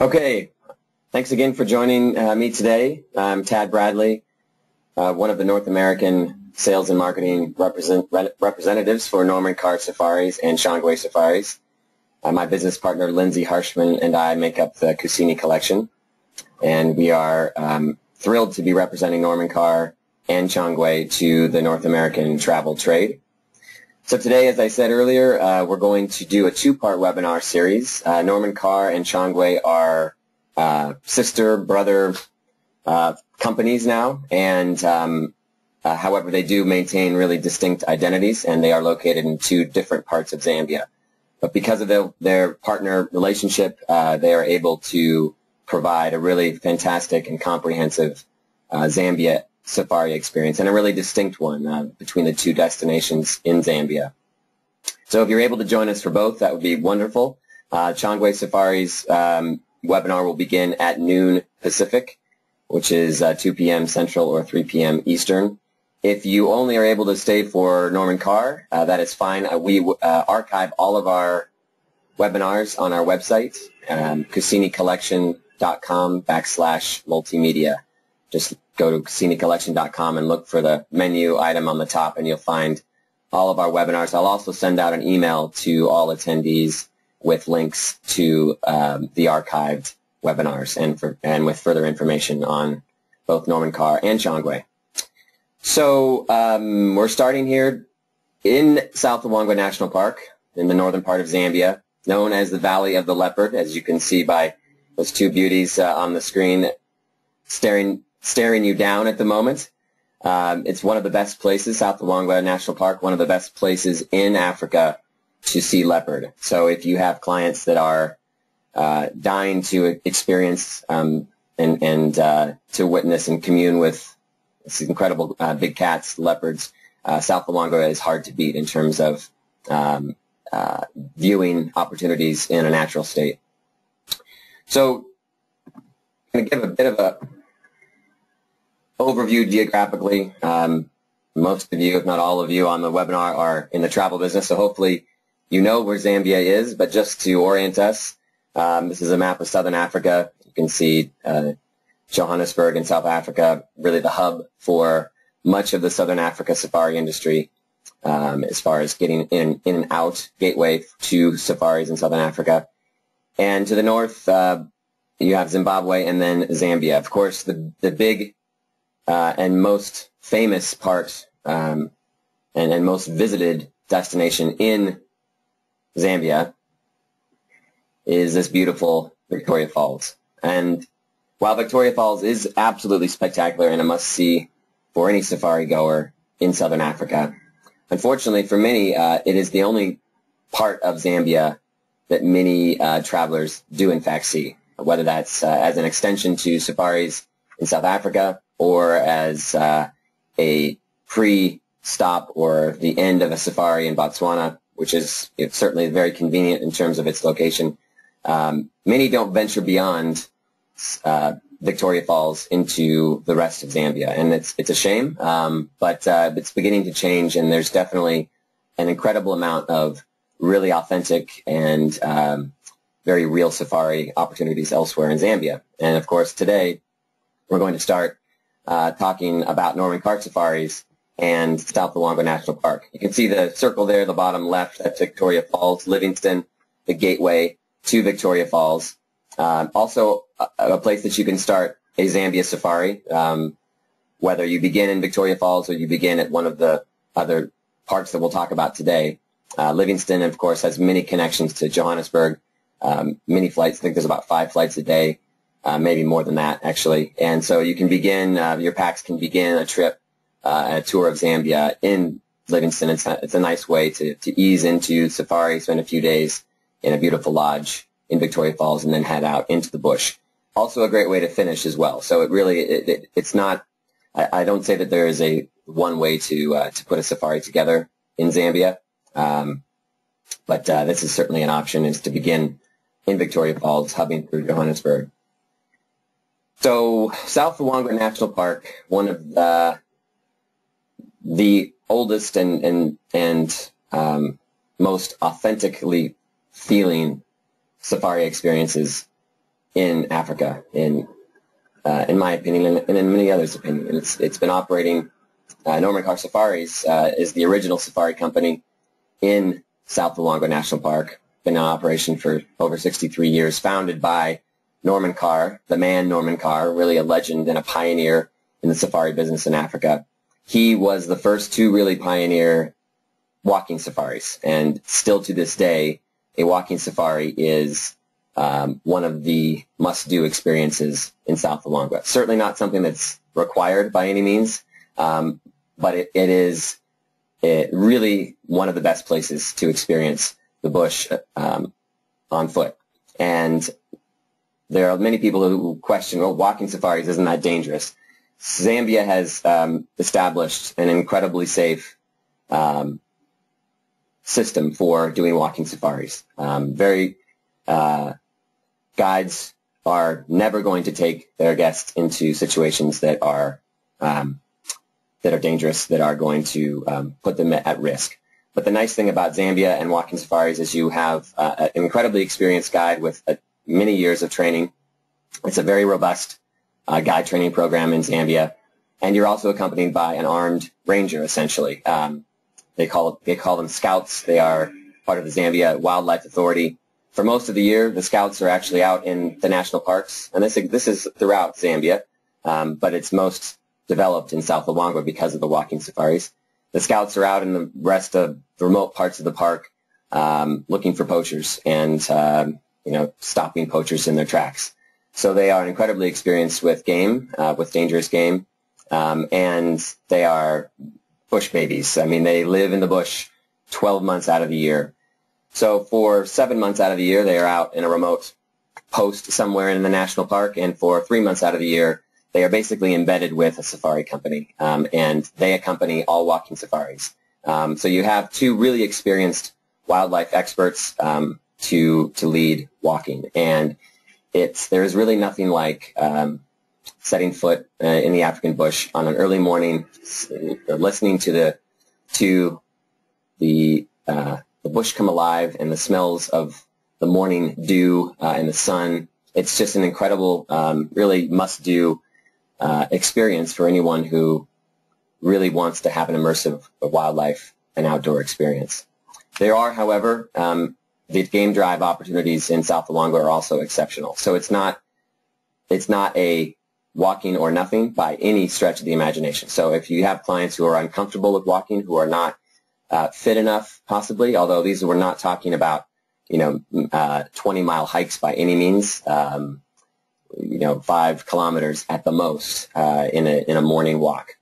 Okay, thanks again for joining me today. I'm Tad Bradley, one of the North American sales and marketing representatives for Norman Carr Safaris and Unchanged Safaris. My business partner, Lindsay Harshman, and I make up the Kusini collection, and we are thrilled to be representing Norman Carr and Unchanged to the North American travel trade. So today, as I said earlier, we're going to do a two-part webinar series. Norman Carr and Unchanged are sister, brother companies now, and however, they do maintain really distinct identities, and they are located in two different parts of Zambia. But because of their partner relationship, they are able to provide a really fantastic and comprehensive Zambia safari experience, and a really distinct one between the two destinations in Zambia. So if you're able to join us for both, that would be wonderful. Unchanged Safaris webinar will begin at noon Pacific, which is 2 p.m. Central or 3 p.m. Eastern. If you only are able to stay for Norman Carr, that is fine. We archive all of our webinars on our website, kusinicollection.com/multimedia. Just go to kusinicollection.com and look for the menu item on the top, and you'll find all of our webinars. I'll also send out an email to all attendees with links to the archived webinars and with further information on both Norman Carr and Unchanged. So we're starting here in South Luangwa National Park in the northern part of Zambia, known as the Valley of the Leopard, as you can see by those two beauties on the screen staring you down at the moment. It's one of the best places, South Luangwa National Park, one of the best places in Africa to see leopard. So if you have clients that are dying to experience and to witness and commune with these incredible big cats, leopards, South Luangwa is hard to beat in terms of viewing opportunities in a natural state. So I'm going to give a bit of a overview geographically. Most of you, if not all of you on the webinar, are in the travel business, so hopefully you know where Zambia is, but just to orient us, this is a map of Southern Africa. You can see Johannesburg in South Africa, really the hub for much of the Southern Africa safari industry, as far as getting in and out, gateway to safaris in Southern Africa. And to the north, you have Zimbabwe and then Zambia. Of course, the big and most famous part and most visited destination in Zambia is this beautiful Victoria Falls. And while Victoria Falls is absolutely spectacular and a must-see for any safari goer in Southern Africa, unfortunately for many, it is the only part of Zambia that many travelers do in fact see, whether that's as an extension to safaris in South Africa or as a pre-stop or the end of a safari in Botswana, which is certainly very convenient in terms of its location. Many don't venture beyond Victoria Falls into the rest of Zambia, and it's a shame, but it's beginning to change, and there's definitely an incredible amount of really authentic and very real safari opportunities elsewhere in Zambia. And of course, today we're going to start talking about Norman Carr Safaris and South Luangwa National Park. You can see the circle there, the bottom left, that's Victoria Falls, Livingston, the gateway to Victoria Falls. Also, a place that you can start a Zambia safari, whether you begin in Victoria Falls or you begin at one of the other parks that we'll talk about today. Livingston, of course, has many connections to Johannesburg, many flights. I think there's about 5 flights a day, maybe more than that, actually. And so you can begin, your packs can begin a trip, a tour of Zambia in Livingston. It's a nice way to ease into safari, spend a few days in a beautiful lodge in Victoria Falls, and then head out into the bush. Also a great way to finish as well. So it really, it's not, I don't say that there is a one way to put a safari together in Zambia, but this is certainly an option, is to begin in Victoria Falls, hubbing through Johannesburg. So South Luangwa National Park, one of the oldest and most authentically feeling safari experiences in Africa, in my opinion, and in many others' opinion. It's been operating. Norman Carr Safaris is the original safari company in South Luangwa National Park. Been in operation for over 63 years, founded by Norman Carr, the man Norman Carr, really a legend and a pioneer in the safari business in Africa. He was the first to really pioneer walking safaris, and still to this day, a walking safari is one of the must-do experiences in South Luangwa. Certainly not something that's required by any means, but it is really one of the best places to experience the bush on foot. And there are many people who question, well, walking safaris, isn't that dangerous? Zambia has established an incredibly safe system for doing walking safaris. Guides are never going to take their guests into situations that are dangerous, that are going to put them at risk. But the nice thing about Zambia and walking safaris is you have an incredibly experienced guide with many years of training. It's a very robust guide training program in Zambia, and you're also accompanied by an armed ranger, essentially. They call them scouts. They are part of the Zambia Wildlife Authority. For most of the year, the scouts are actually out in the national parks, and this is throughout Zambia, but it's most developed in South Luangwa because of the walking safaris. The scouts are out in the rest of the remote parts of the park looking for poachers and stopping poachers in their tracks. So they are incredibly experienced with game, with dangerous game, and they are bush babies. I mean, they live in the bush 12 months out of the year. So for 7 months out of the year, they are out in a remote post somewhere in the national park, and for 3 months out of the year, they are basically embedded with a safari company, and they accompany all walking safaris. So you have two really experienced wildlife experts to lead walking, and there is really nothing like setting foot in the African bush on an early morning, listening to the bush come alive and the smells of the morning dew and the sun. It's just an incredible, really must-do experience for anyone who really wants to have an immersive wildlife and outdoor experience. There are, however, the game drive opportunities in South Luangwa are also exceptional. So it's not a walking or nothing by any stretch of the imagination. So if you have clients who are uncomfortable with walking, who are not fit enough, possibly, although we're not talking about 20-mile hikes by any means, 5 kilometers at the most in a morning walk.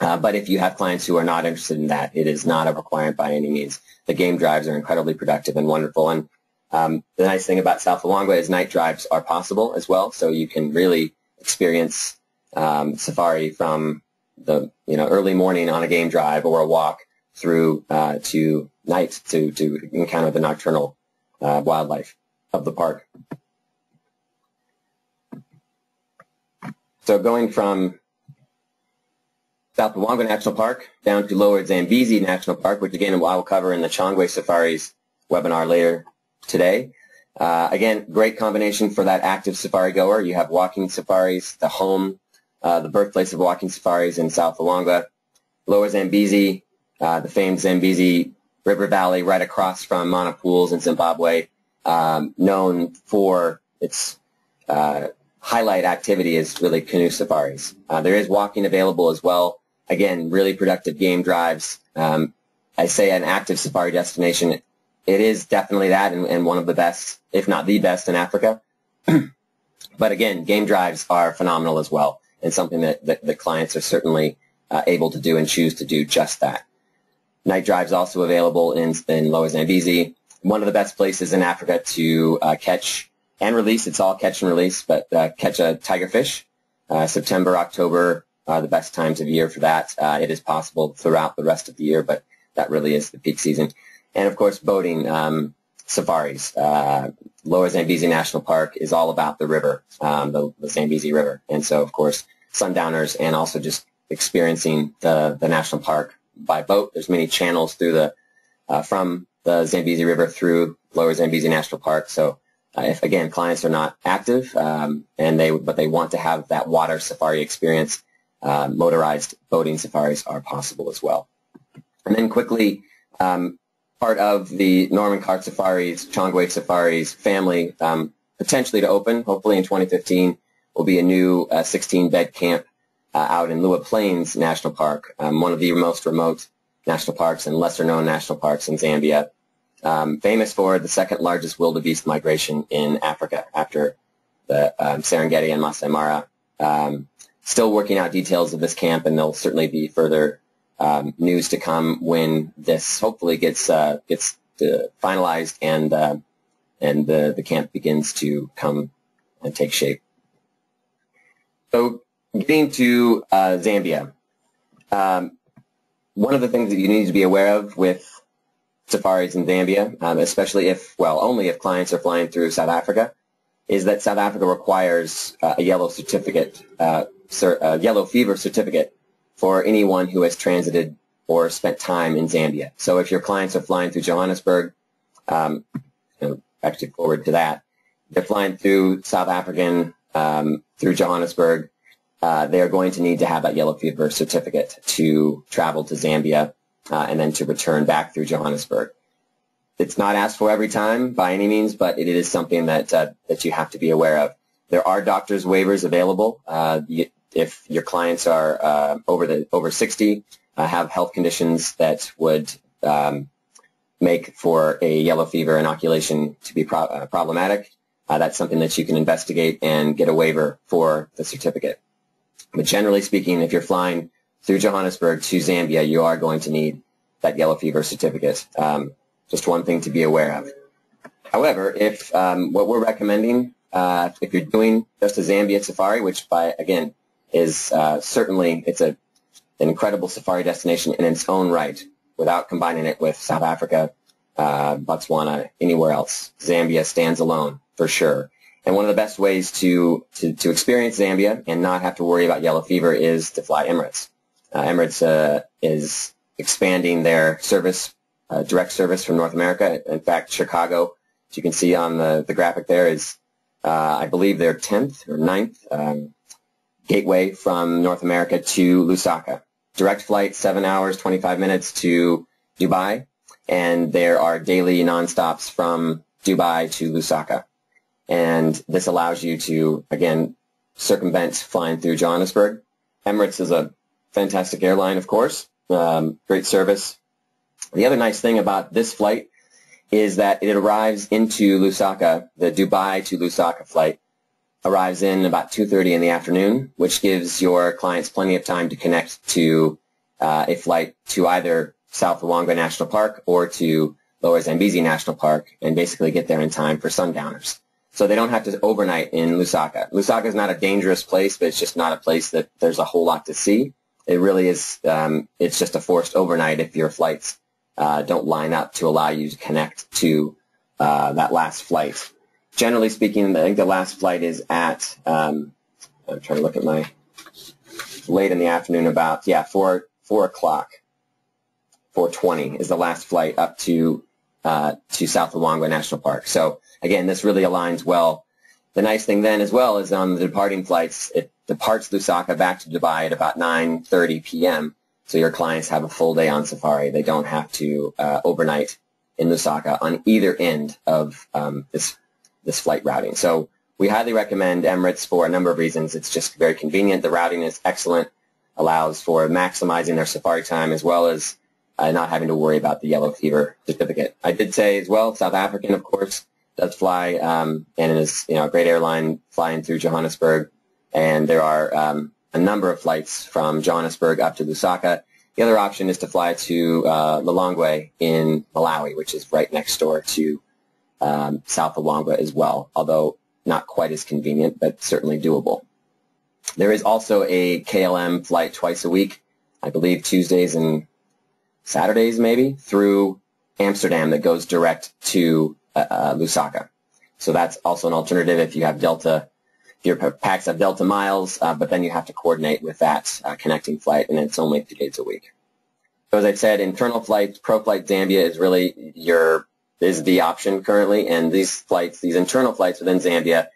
But if you have clients who are not interested in that, it is not a requirement by any means. The game drives are incredibly productive and wonderful. And the nice thing about South Luangwa is night drives are possible as well. So you can really experience safari from the early morning on a game drive or a walk through to night to encounter the nocturnal wildlife of the park. So going from South Luangwa National Park down to Lower Zambezi National Park, which again I will cover in the Changwe Safaris webinar later today. Again, great combination for that active safari goer. You have walking safaris, the birthplace of walking safaris in South Luangwa. Lower Zambezi, the famed Zambezi River Valley right across from Mana Pools in Zimbabwe, known for its highlight activity is really canoe safaris. There is walking available as well. Again, really productive game drives. I say an active safari destination. It is definitely that and one of the best, if not the best in Africa. But again, game drives are phenomenal as well and something that the clients are certainly able to do and choose to do just that. Night drives also available in Lower Zambezi. One of the best places in Africa to catch and release. It's all catch and release, but catch a tigerfish. September, October are the best times of year for that. It is possible throughout the rest of the year, but that really is the peak season. And, of course, boating safaris. Lower Zambezi National Park is all about the river, the Zambezi River. And so, of course, sundowners and also just experiencing the national park by boat. There's many channels through from the Zambezi River through Lower Zambezi National Park. So if, again, clients are not active, but they want to have that water safari experience, motorized boating safaris are possible as well. And then quickly, part of the Norman Carr Safaris, Chongwei Safaris family, potentially to open, hopefully in 2015, will be a new 16-bed camp out in Luangwa Plains National Park, one of the most remote national parks and lesser-known national parks in Zambia, famous for the second largest wildebeest migration in Africa after the Serengeti and Masai Mara. Still working out details of this camp, and there'll certainly be further news to come when this hopefully gets finalized and the camp begins to come and take shape. So getting to Zambia, one of the things that you need to be aware of with safaris in Zambia, especially only if clients are flying through South Africa, is that South Africa requires a yellow fever certificate for anyone who has transited or spent time in Zambia. So if your clients are flying through Johannesburg, actually forward to that, they're flying through South African, through Johannesburg, they are going to need to have that yellow fever certificate to travel to Zambia and then to return back through Johannesburg. It's not asked for every time by any means, but it is something that you have to be aware of. There are doctor's waivers available if your clients are over 60, have health conditions that would make for a yellow fever inoculation to be problematic. That's something that you can investigate and get a waiver for the certificate. But generally speaking, if you're flying through Johannesburg to Zambia, you are going to need that yellow fever certificate. Just one thing to be aware of. However, if what we're recommending, if you're doing just a Zambia safari, which again is certainly an incredible safari destination in its own right, without combining it with South Africa, Botswana, anywhere else, Zambia stands alone for sure. And one of the best ways to experience Zambia and not have to worry about yellow fever is to fly Emirates. Emirates is expanding their service, direct service from North America. In fact, Chicago, as you can see on the graphic there, is I believe their 10th or 9th gateway from North America to Lusaka. Direct flight, 7 hours, 25 minutes to Dubai, and there are daily non-stops from Dubai to Lusaka. And this allows you to, again, circumvent flying through Johannesburg. Emirates is a fantastic airline, of course, great service. The other nice thing about this flight is that it arrives into Lusaka. The Dubai to Lusaka flight arrives in about 2:30 in the afternoon, which gives your clients plenty of time to connect to a flight to either South Luangwa National Park or to Lower Zambezi National Park and basically get there in time for sundowners. So they don't have to overnight in Lusaka. Lusaka is not a dangerous place, but it's just not a place that there's a whole lot to see. It really is, it's just a forced overnight if your flights don't line up to allow you to connect to that last flight. Generally speaking, I think the last flight is at, I'm trying to look at my, late in the afternoon about, 4 o'clock, 4:20 is the last flight up to South Luangwa National Park. So again, this really aligns well. The nice thing then as well is on the departing flights, it departs Lusaka back to Dubai at about 9:30 p.m. So your clients have a full day on safari. They don't have to overnight in Lusaka on either end of this flight routing. So we highly recommend Emirates for a number of reasons. It's just very convenient. The routing is excellent, allows for maximizing their safari time as well as not having to worry about the yellow fever certificate. I did say as well, South African, of course, does fly and is a great airline flying through Johannesburg. And there are a number of flights from Johannesburg up to Lusaka. The other option is to fly to Lilongwe in Malawi, which is right next door to South Luangwa as well, although not quite as convenient, but certainly doable. There is also a KLM flight twice a week, I believe Tuesdays and Saturdays maybe, through Amsterdam that goes direct to Lusaka. So that's also an alternative if you have Delta, if your packs have Delta miles, but then you have to coordinate with that connecting flight, and it's only 2 days a week. So as I said, internal flights, ProFlight Zambia is really your is the option currently, and these flights, these internal flights within Zambia,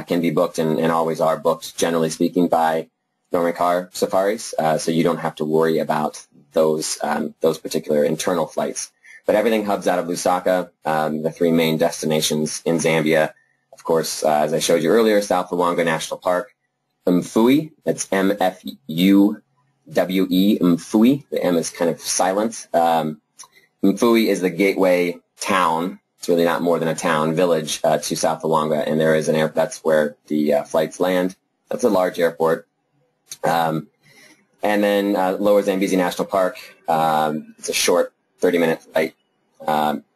can be booked and always are booked, generally speaking, by Norman Carr Safaris, so you don't have to worry about those particular internal flights. But everything hubs out of Lusaka, the three main destinations in Zambia. Of course, as I showed you earlier, South Luangwa National Park, Mfui, that's M-F-U-W-E, Mfui. The M is kind of silent. Mfui is the gateway town. It's really not more than a town, village, to South Luangwa, and there is an airport. That's where the flights land. That's a large airport. And then Lower Zambezi National Park, it's a short 30-minute flight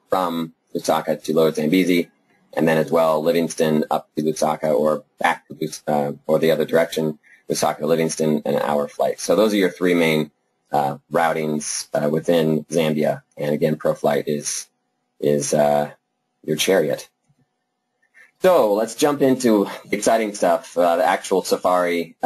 from Lusaka to Lower Zambezi, and then as well Livingston up to Lusaka or back to or the other direction, Lusaka to Livingston, an hour flight. So those are your three main routings within Zambia. And again, ProFlight is your chariot. So let's jump into the exciting stuff, the actual safari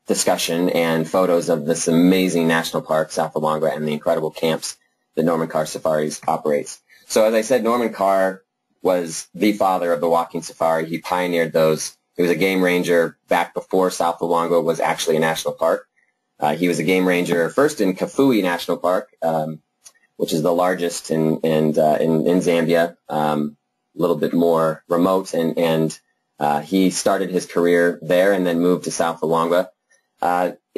discussion and photos of this amazing national park, South Luangwa, and the incredible camps that Norman Carr Safaris operates. So as I said, Norman Carr was the father of the walking safari. He pioneered those. He was a game ranger back before South Luangwa was actually a national park. He was a game ranger first in Kafue National Park, which is the largest in Zambia, a little bit more remote, and he started his career there and then moved to South Luangwa.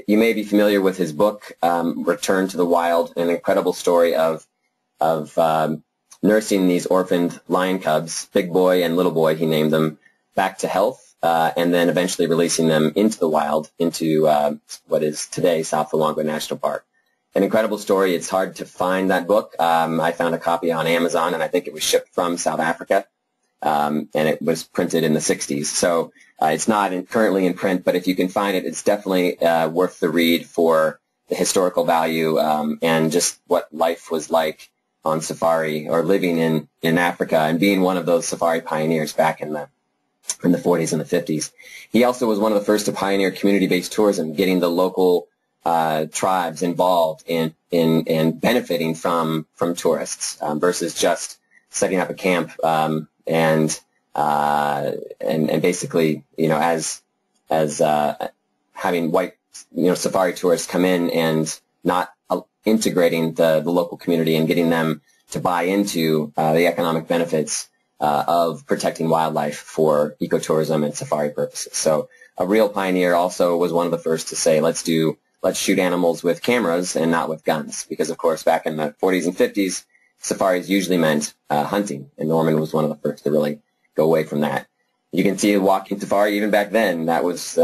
You may be familiar with his book, Return to the Wild, an incredible story of nursing these orphaned lion cubs, Big Boy and Little Boy, he named them, back to health, and then eventually releasing them into the wild, into what is today South Luangwa National Park. An incredible story. It's hard to find that book. I found a copy on Amazon, and I think it was shipped from South Africa, and it was printed in the 60s. So it's not currently in print, but if you can find it, it's definitely worth the read for the historical value and just what life was like on safari or living in Africa and being one of those safari pioneers back in the 40s and the 50s. He also was one of the first to pioneer community-based tourism, getting the local tribes involved in benefiting from tourists versus just setting up a camp and basically, you know, as having white, you know, safari tourists come in and not integrating the local community and getting them to buy into the economic benefits of protecting wildlife for ecotourism and safari purposes. So a real pioneer. Also was one of the first to say, let's shoot animals with cameras and not with guns, because of course back in the 40s and 50s, safaris usually meant hunting, and Norman was one of the first to really go away from that. You can see a walking safari even back then. That was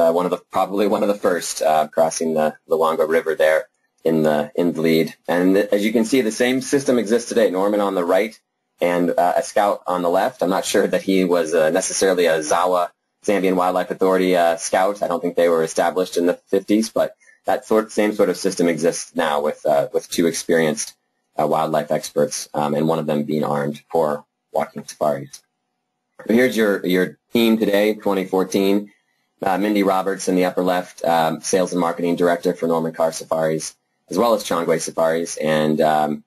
probably one of the first crossing the Luangwa River there in the lead. And as you can see, the same system exists today. Norman on the right and a scout on the left. I'm not sure that he was necessarily a ZAWA, Zambian Wildlife Authority scout. I don't think they were established in the 50s, but that same sort of system exists now with two experienced wildlife experts, and one of them being armed for walking safaris. So here's your team today, 2014. Mindy Roberts in the upper left, Sales and Marketing Director for Norman Carr Safaris, as well as Changwe Safaris, and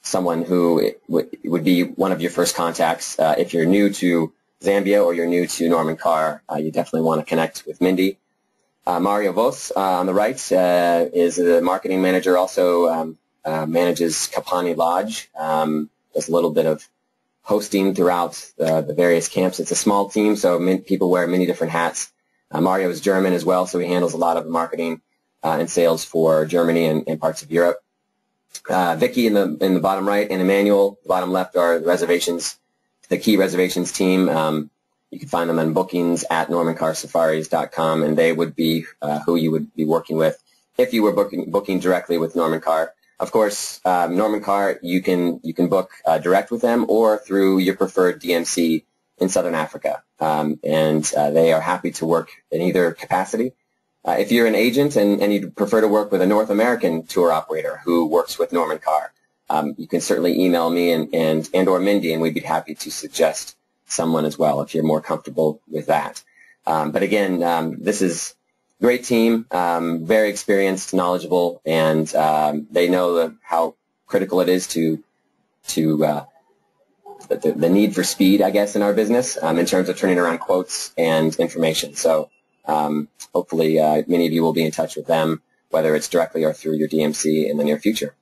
someone who would be one of your first contacts. If you're new to Zambia or you're new to Norman Carr, you definitely want to connect with Mindy. Mario Vos on the right is the marketing manager, also manages Kapani Lodge, does a little bit of hosting throughout the various camps. It's a small team, so people wear many different hats. Mario is German as well, so he handles a lot of marketing and sales for Germany and parts of Europe. Vicky in the bottom right and Emmanuel, the bottom left, are the reservations, the key reservations team. You can find them on bookings at normancarsafaris.com, and they would be who you would be working with if you were booking directly with Norman Carr. Of course, Norman Carr, you can book direct with them or through your preferred DMC in Southern Africa, and they are happy to work in either capacity. If you're an agent and you'd prefer to work with a North American tour operator who works with Norman Carr, you can certainly email me and or Mindy, and we'd be happy to suggest someone as well if you're more comfortable with that. But again, this is a great team, very experienced, knowledgeable, and they know how critical it is to the need for speed, I guess, in our business in terms of turning around quotes and information. So hopefully many of you will be in touch with them, whether it's directly or through your DMC in the near future.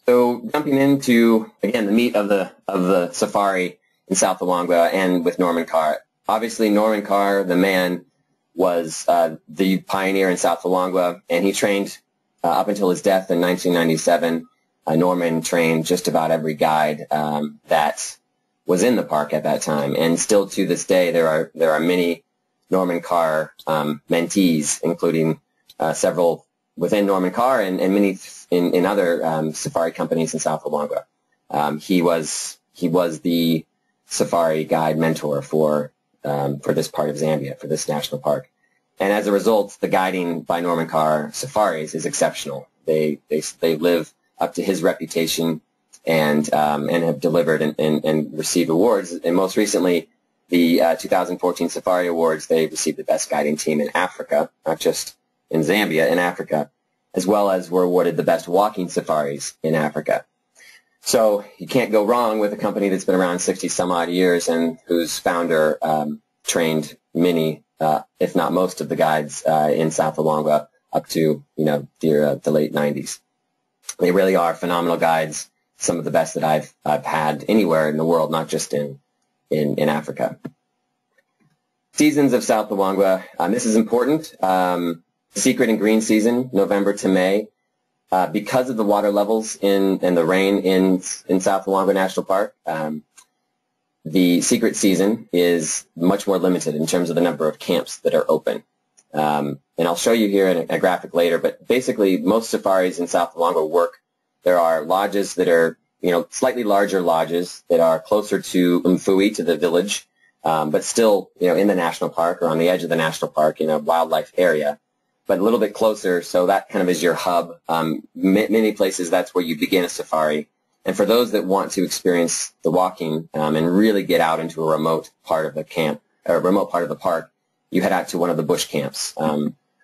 So jumping into, again, the meat of the safari in South Luangwa and with Norman Carr. Obviously, Norman Carr, the man, was the pioneer in South Luangwa, and he trained up until his death in 1997. Norman trained just about every guide that was in the park at that time, and still to this day there are many Norman Carr mentees, including several within Norman Carr and many in other safari companies in South Luangwa. He was the safari guide mentor for this part of Zambia, for this national park. And as a result, the guiding by Norman Carr Safaris is exceptional. They live up to his reputation and have delivered and received awards. And most recently, the 2014 Safari Awards, they received the best guiding team in Africa, not just in Zambia, in Africa, as well as were awarded the best walking safaris in Africa. So you can't go wrong with a company that's been around 60 some odd years and whose founder trained many, if not most, of the guides in South Luangwa up to the late 90s. They really are phenomenal guides, some of the best that I've had anywhere in the world, not just in Africa. Seasons of South Luangwa. This is important. Secret and green season, November to May. Because of the water levels and the rain in South Luangwa National Park, the secret season is much more limited in terms of the number of camps that are open. And I'll show you here in a graphic later, but basically most safaris in South Luangwa work. There are lodges that are, slightly larger lodges that are closer to Mfui, to the village, but still, in the national park or on the edge of the national park in a wildlife area, but a little bit closer, so that kind of is your hub. Many places, that's where you begin a safari. And for those that want to experience the walking and really get out into a remote part of the camp, or a remote part of the park, you head out to one of the bush camps,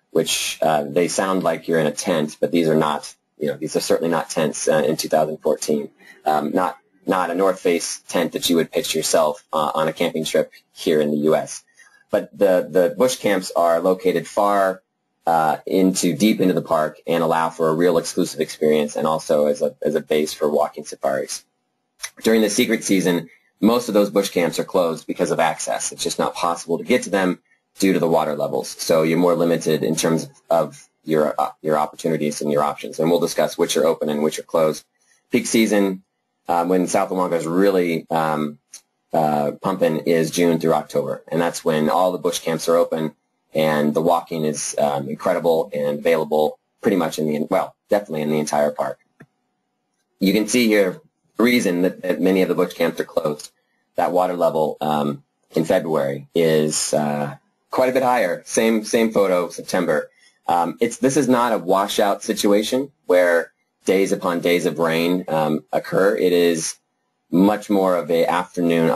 which they sound like you're in a tent, but these are not. These are certainly not tents in 2014. Not a North Face tent that you would pitch yourself on a camping trip here in the U.S. But the bush camps are located far deep into the park and allow for a real exclusive experience, and also as a base for walking safaris. During the secret season, most of those bush camps are closed because of access. It's just not possible to get to them due to the water levels. So you're more limited in terms of your opportunities and your options. And we'll discuss which are open and which are closed. Peak season, when South Luangwa is really pumping, is June through October. And that's when all the bush camps are open and the walking is incredible and available pretty much definitely in the entire park. You can see here the reason that many of the bush camps are closed. That water level in February is quite a bit higher. Same photo, September. This is not a washout situation where days upon days of rain occur. It is much more of a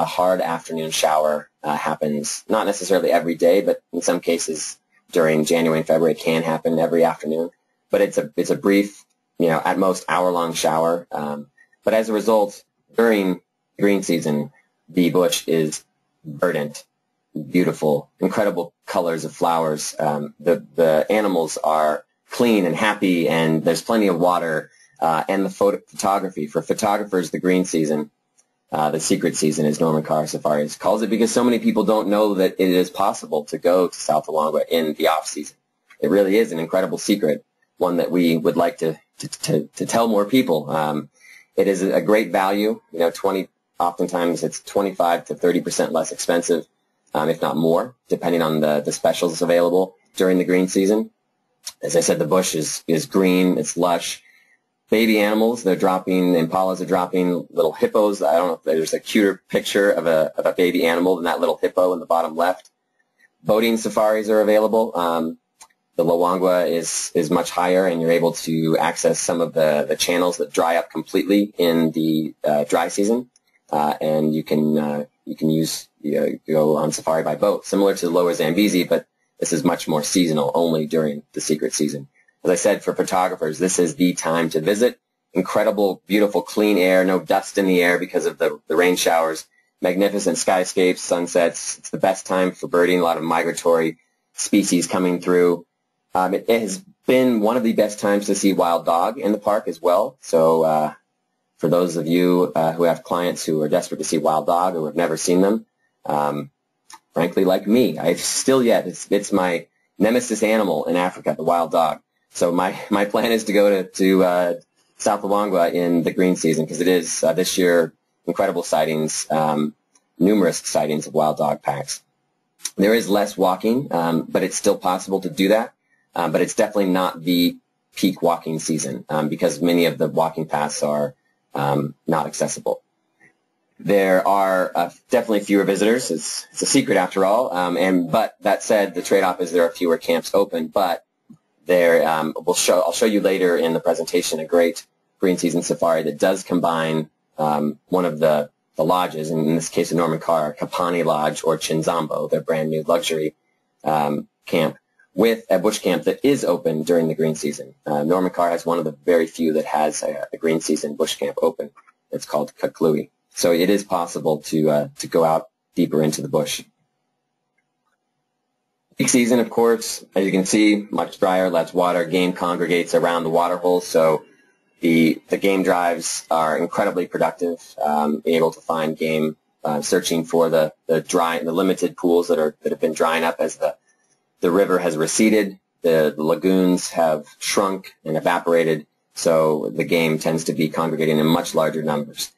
hard afternoon shower happens, not necessarily every day, but in some cases during January and February it can happen every afternoon. But it's a brief, at most hour-long shower. But as a result, during green season, the bush is verdant, beautiful, incredible colors of flowers. The animals are clean and happy, and there's plenty of water. And the photography. For photographers, the green season, the secret season, as Norman Carr Safaris calls it, because so many people don't know that it is possible to go to South Luangwa in the off-season. It really is an incredible secret, one that we would like to tell more people. It is a great value. Oftentimes it's 25 to 30% less expensive, if not more, depending on the specials available during the green season. As I said, the bush is green, it's lush. Baby animals, impalas are dropping little hippos. I don't know if there's a cuter picture of a baby animal than that little hippo in the bottom left. Boating safaris are available. The Luangwa is much higher, and you're able to access some of the channels that dry up completely in the dry season, and you can go on safari by boat, similar to the Lower Zambezi, but this is much more seasonal, only during the secret season. As I said, for photographers, this is the time to visit. incredible, beautiful, clean air, no dust in the air because of the rain showers, magnificent skyscapes, sunsets. It's the best time for birding, a lot of migratory species coming through. It has been one of the best times to see wild dog in the park as well. So for those of you who have clients who are desperate to see wild dog or have never seen them, frankly, like me, I've still yet, it's my nemesis animal in Africa, the wild dog. So my plan is to go to South Luangwa in the green season, because it is this year incredible sightings, numerous sightings of wild dog packs. There is less walking, but it's still possible to do that. But it's definitely not the peak walking season because many of the walking paths are not accessible. There are definitely fewer visitors. It's a secret after all. But that said, the trade-off is there are fewer camps open. But there, I'll show you later in the presentation a great green season safari that does combine one of the lodges, in this case, a Norman Carr, Kapani Lodge or Chinzambo, their brand new luxury camp, with a bush camp that is open during the green season. Norman Carr has one of the very few that has a green season bush camp open. It's called Kaklui. So it is possible to go out deeper into the bush. Peak season, of course, as you can see, much drier, less water. Game congregates around the water holes, so the game drives are incredibly productive, being able to find game, searching for the limited pools that have been drying up as the river has receded. The lagoons have shrunk and evaporated, so the game tends to be congregating in much larger numbers.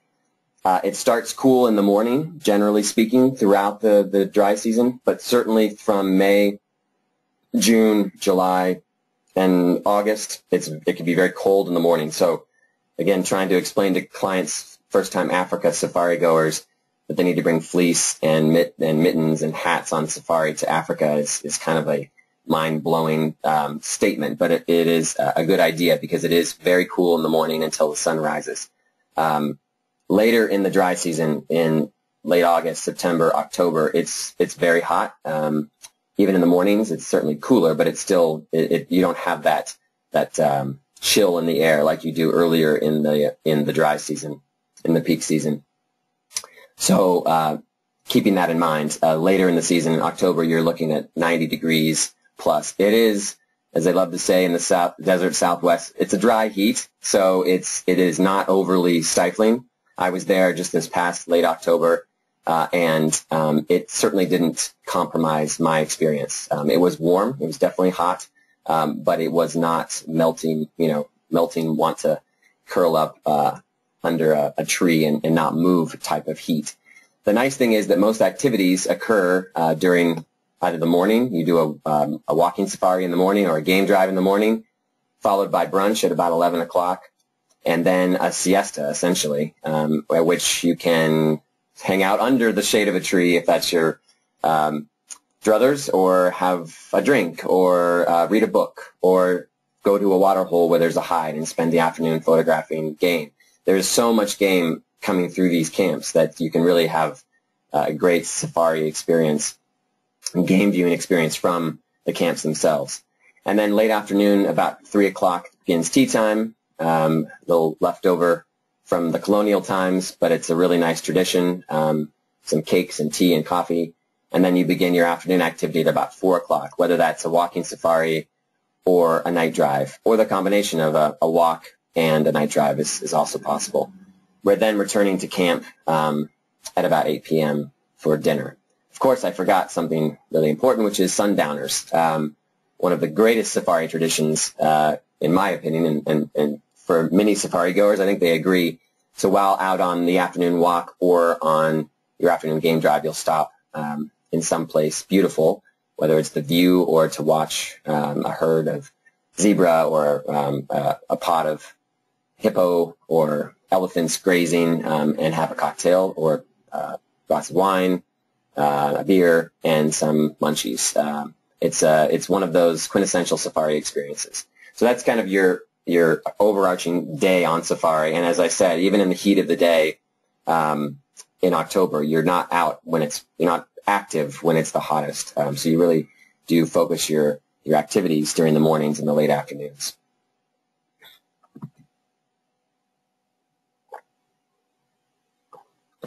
It starts cool in the morning, generally speaking, throughout the dry season, but certainly from May, June, July, and August, it can be very cold in the morning. So, again, trying to explain to clients, first-time Africa safari goers, that they need to bring fleece and mittens and hats on safari to Africa is kind of a mind-blowing statement, but it is a good idea because it is very cool in the morning until the sun rises. Later in the dry season, in late August, September, October, it's very hot. Even in the mornings, it's certainly cooler, but it's still you don't have that chill in the air like you do earlier in the dry season, in the peak season. So keeping that in mind, later in the season, in October, you're looking at 90 degrees plus. It is, as they love to say in the desert Southwest, it's a dry heat, so it is not overly stifling. I was there just this past late October, and it certainly didn't compromise my experience. It was warm. It was definitely hot, but it was not melting, want to curl up under a tree and not move type of heat. The nice thing is that most activities occur during either the morning. You do a walking safari in the morning or a game drive in the morning, followed by brunch at about 11 o'clock. And then a siesta, essentially, at which you can hang out under the shade of a tree if that's your druthers, or have a drink, or read a book, or go to a water hole where there's a hide and spend the afternoon photographing game. There's so much game coming through these camps that you can really have a great safari experience, game viewing experience from the camps themselves. And then late afternoon, about 3 o'clock, begins tea time. A little leftover from the colonial times, but it's a really nice tradition. Some cakes and tea and coffee. And then you begin your afternoon activity at about 4 o'clock, whether that's a walking safari or a night drive, or the combination of a walk and a night drive is also possible. We're then returning to camp at about 8 p.m. for dinner. Of course, I forgot something really important, which is sundowners. One of the greatest safari traditions, in my opinion, and for many safari goers, I think they agree. So while out on the afternoon walk or on your afternoon game drive, you'll stop in some place beautiful, whether it's the view or to watch a herd of zebra or a pod of hippo or elephants grazing, and have a cocktail or a glass of wine, a beer, and some munchies. It's one of those quintessential safari experiences. So that's kind of your overarching day on safari. And as I said, even in the heat of the day in October, you're not active when it's the hottest. So you really do focus your activities during the mornings and the late afternoons.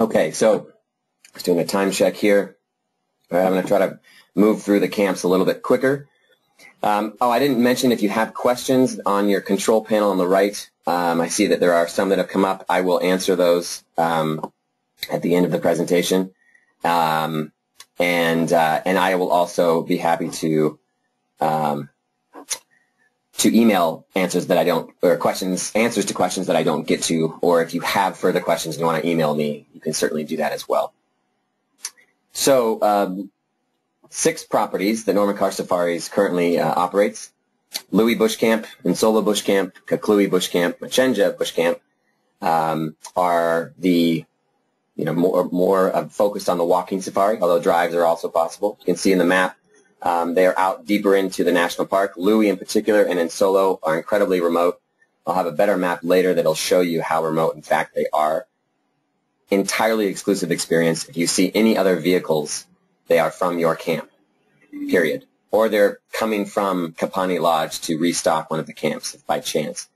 Okay, so just doing a time check here. All right, I'm going to try to move through the camps a little bit quicker. I didn't mention if you have questions on your control panel on the right. I see that there are some that have come up. I will answer those at the end of the presentation, and I will also be happy to email answers that I don't, or answers to questions that I don't get to, or if you have further questions and you want to email me, you can certainly do that as well. So 6 properties that Norman Carr Safaris currently operates: Louis Bush Camp, Nsolo Bush Camp, Kaklui Bush Camp, Unchanged Bush Camp are the more focused on the walking safari, although drives are also possible. You can see in the map they are out deeper into the national park. Louis in particular and Nsolo are incredibly remote. I'll have a better map later that will show you how remote in fact they are. Entirely exclusive experience. If you see any other vehicles, they are from your camp, period. Or they're coming from Kapani Lodge to restock one of the camps, if by chance.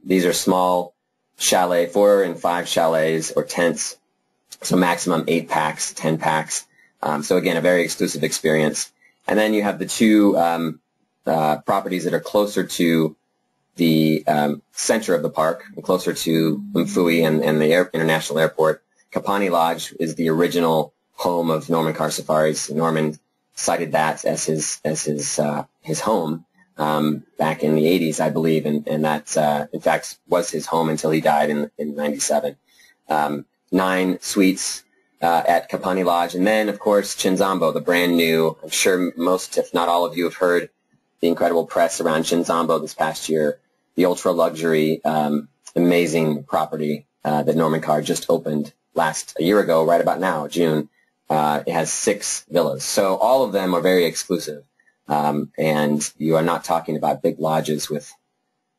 These are small chalet, 4 and 5 chalets or tents, so maximum 8 packs, 10 packs. So again, a very exclusive experience. And then you have the 2 properties that are closer to the center of the park, and closer to Mfui and the international airport. Kapani Lodge is the original home of Norman Carr Safaris. Norman cited that as his home back in the 80s, I believe, and that in fact was his home until he died in 97. 9 suites at Kapani Lodge, and then of course Chinzambo, the brand new. I'm sure most, if not all of you, have heard the incredible press around Chinzambo this past year. The ultra luxury, amazing property that Norman Carr just opened a year ago, right about now, June. It has 6 villas. So all of them are very exclusive. And you are not talking about big lodges with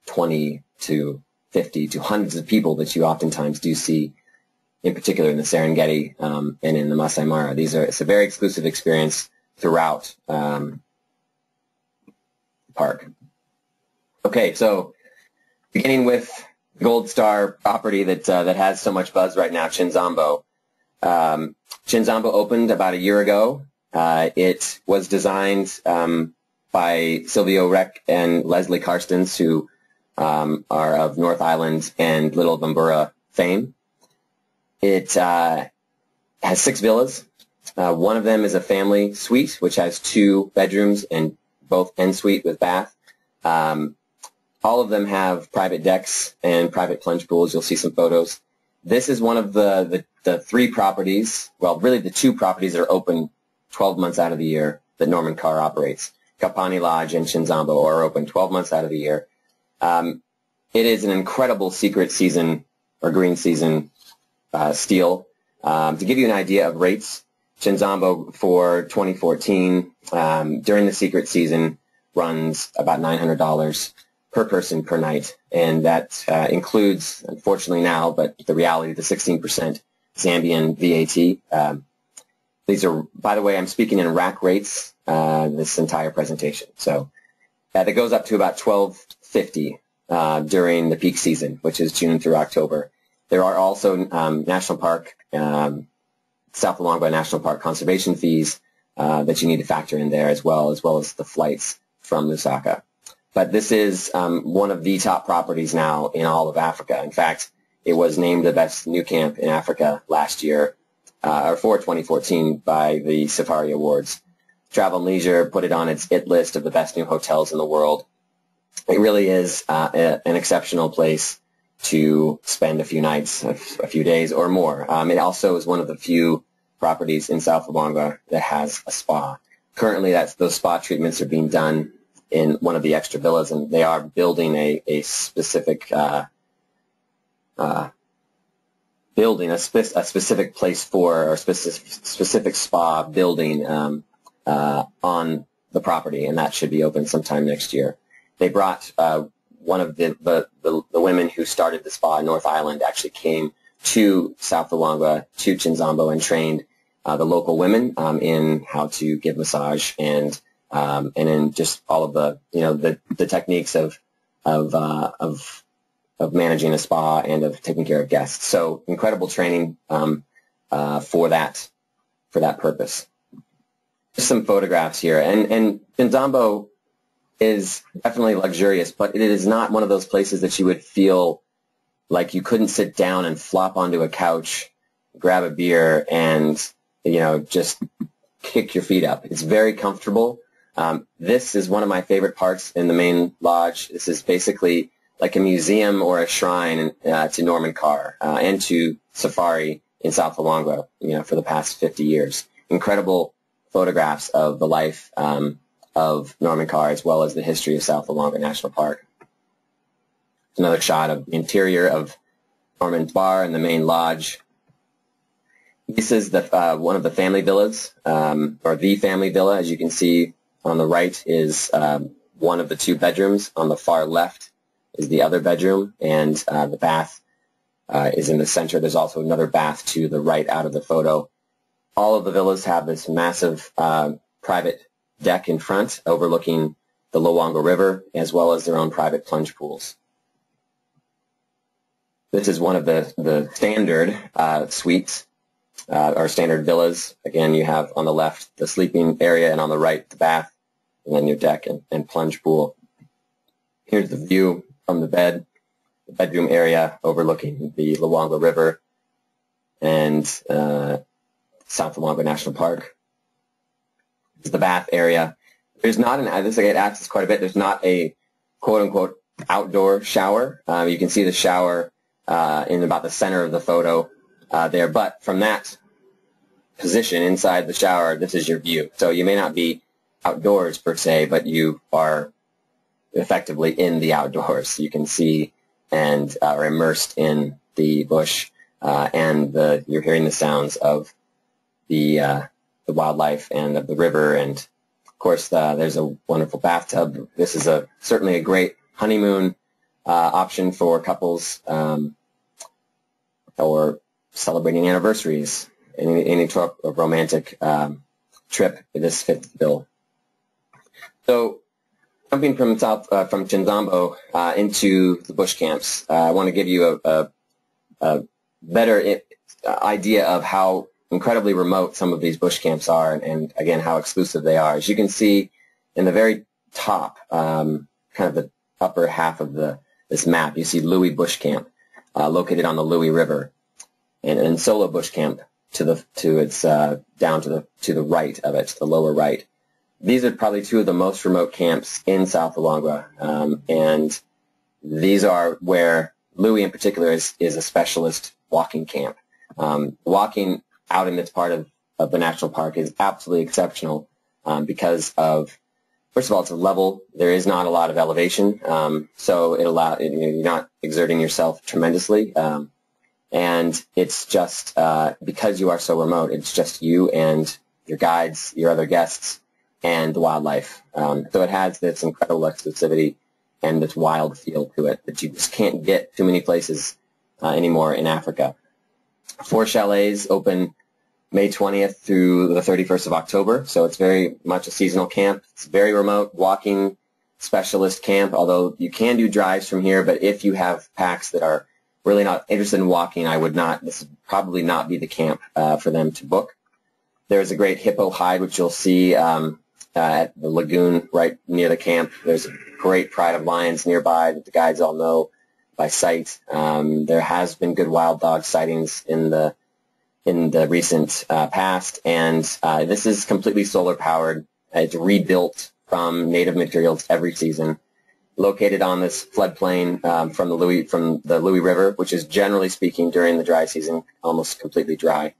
20 to 50 to hundreds of people that you oftentimes do see, in particular in the Serengeti and in the Masai Mara. It's a very exclusive experience throughout the park. Okay, so beginning with Gold Star property that has so much buzz right now, Chinzambo. Chinzambo opened about a year ago. It was designed by Silvio Rec and Leslie Karstens, who are of North Island and Little Bambura fame. It has 6 villas. One of them is a family suite, which has 2 bedrooms and both en suite with bath. All of them have private decks and private plunge pools. You'll see some photos. This is one of the 3 properties, well, really the 2 properties that are open 12 months out of the year that Norman Carr operates. Kapani Lodge and Chinzambo are open 12 months out of the year. It is an incredible secret season or green season steal. To give you an idea of rates, Chinzambo for 2014 during the secret season runs about $900 per person per night, and that includes, unfortunately now, but the reality, the 16% Zambian VAT. These are, by the way, I'm speaking in rack rates this entire presentation. So that goes up to about $1,250 during the peak season, which is June through October. There are also National Park, South Luangwa National Park conservation fees that you need to factor in there as well as the flights from Lusaka. But this is one of the top properties now in all of Africa. In fact, it was named the best new camp in Africa last year, or for 2014, by the Safari Awards. Travel and Leisure put it on its IT list of the best new hotels in the world. It really is an exceptional place to spend a few nights, a few days or more. It also is one of the few properties in South Luangwa that has a spa. Currently, those spa treatments are being done in one of the extra villas, and they are building a specific specific place for, or specific spa building on the property, and that should be open sometime next year. They brought one of the women who started the spa in North Island actually came to South Luangwa, to Chinzambo, and trained the local women in how to give massage and in just all of the the techniques of managing a spa and of taking care of guests. So incredible training for that purpose. Just some photographs here, and Nzambo is definitely luxurious, but it is not one of those places that you would feel like you couldn't sit down and flop onto a couch, grab a beer, and just kick your feet up. It's very comfortable. This is one of my favorite parts in the main lodge. This is basically like a museum or a shrine to Norman Carr and to safari in South Luangwa, for the past 50 years. Incredible photographs of the life of Norman Carr, as well as the history of South Luangwa National Park. Another shot of the interior of Norman's bar and the main lodge. This is one of the family villas, or the family villa. As you can see on the right is one of the two bedrooms. On the far left is the other bedroom, and the bath is in the center. There's also another bath to the right out of the photo. All of the villas have this massive private deck in front overlooking the Luangwa River, as well as their own private plunge pools. This is one of the standard suites, or standard villas. Again, you have on the left the sleeping area, and on the right the bath, and then your deck and plunge pool. Here's the view from the bedroom area overlooking the Luangwa River and South Luangwa National Park. This is the bath area. There's not this I get asked this quite a bit. There's not a quote-unquote outdoor shower. You can see the shower in about the center of the photo there, but from that position inside the shower, this is your view. So you may not be outdoors per se, but you are effectively in the outdoors. You can see and are immersed in the bush, and you're hearing the sounds of the wildlife and of the river, and of course there's a wonderful bathtub. This is certainly a great honeymoon option for couples or celebrating anniversaries. Any sort of romantic trip, this fits the bill. So, jumping from Nzambo into the bush camps, I want to give you a better idea of how incredibly remote some of these bush camps are, and again how exclusive they are. As you can see in the very top, kind of the upper half of this map, you see Louis Bush Camp, located on the Louis River, and Solo Bush Camp down to the right of it, the lower right. These are probably two of the most remote camps in South Luangwa, and these are where Louis in particular is a specialist walking camp. Walking out in this part of the national park is absolutely exceptional because of, first of all, it's a level. There is not a lot of elevation, so you're not exerting yourself tremendously, and it's just because you are so remote, it's just you and your guides, your other guests, and the wildlife. So it has this incredible exclusivity and this wild feel to it that you just can't get too many places anymore in Africa. 4 chalets open May 20th through the 31st of October, so it's very much a seasonal camp. It's a very remote walking specialist camp, although you can do drives from here, but if you have packs that are really not interested in walking, this would probably not be the camp for them to book. There's a great hippo hide, which you'll see at the lagoon right near the camp. There's a great pride of lions nearby that the guides all know by sight. There has been good wild dog sightings in the recent past, and this is completely solar powered. It's rebuilt from native materials every season. Located on this floodplain from the Louis River, which is generally speaking during the dry season almost completely dry.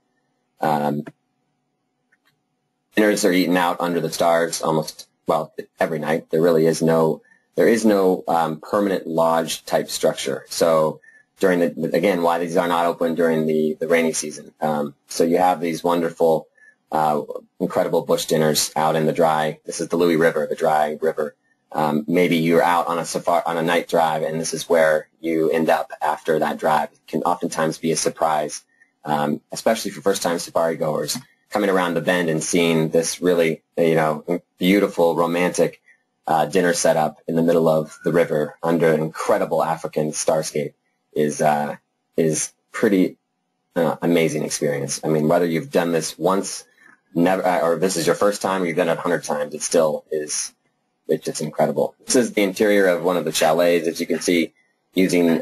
Dinners are eaten out under the stars every night. There really is no permanent lodge type structure. So again, why these are not open during the rainy season. So you have these wonderful, incredible bush dinners out in the dry. This is the Louis River, the dry river. Maybe you're out on a night drive, and this is where you end up after that drive. It can oftentimes be a surprise, especially for first-time safari goers, coming around the bend and seeing this really, beautiful, romantic dinner setup in the middle of the river under an incredible African starscape is pretty amazing experience. I mean, whether you've done this once, never, or this is your first time, or you've done it 100 times, it still is. It's just incredible. This is the interior of one of the chalets, as you can see, using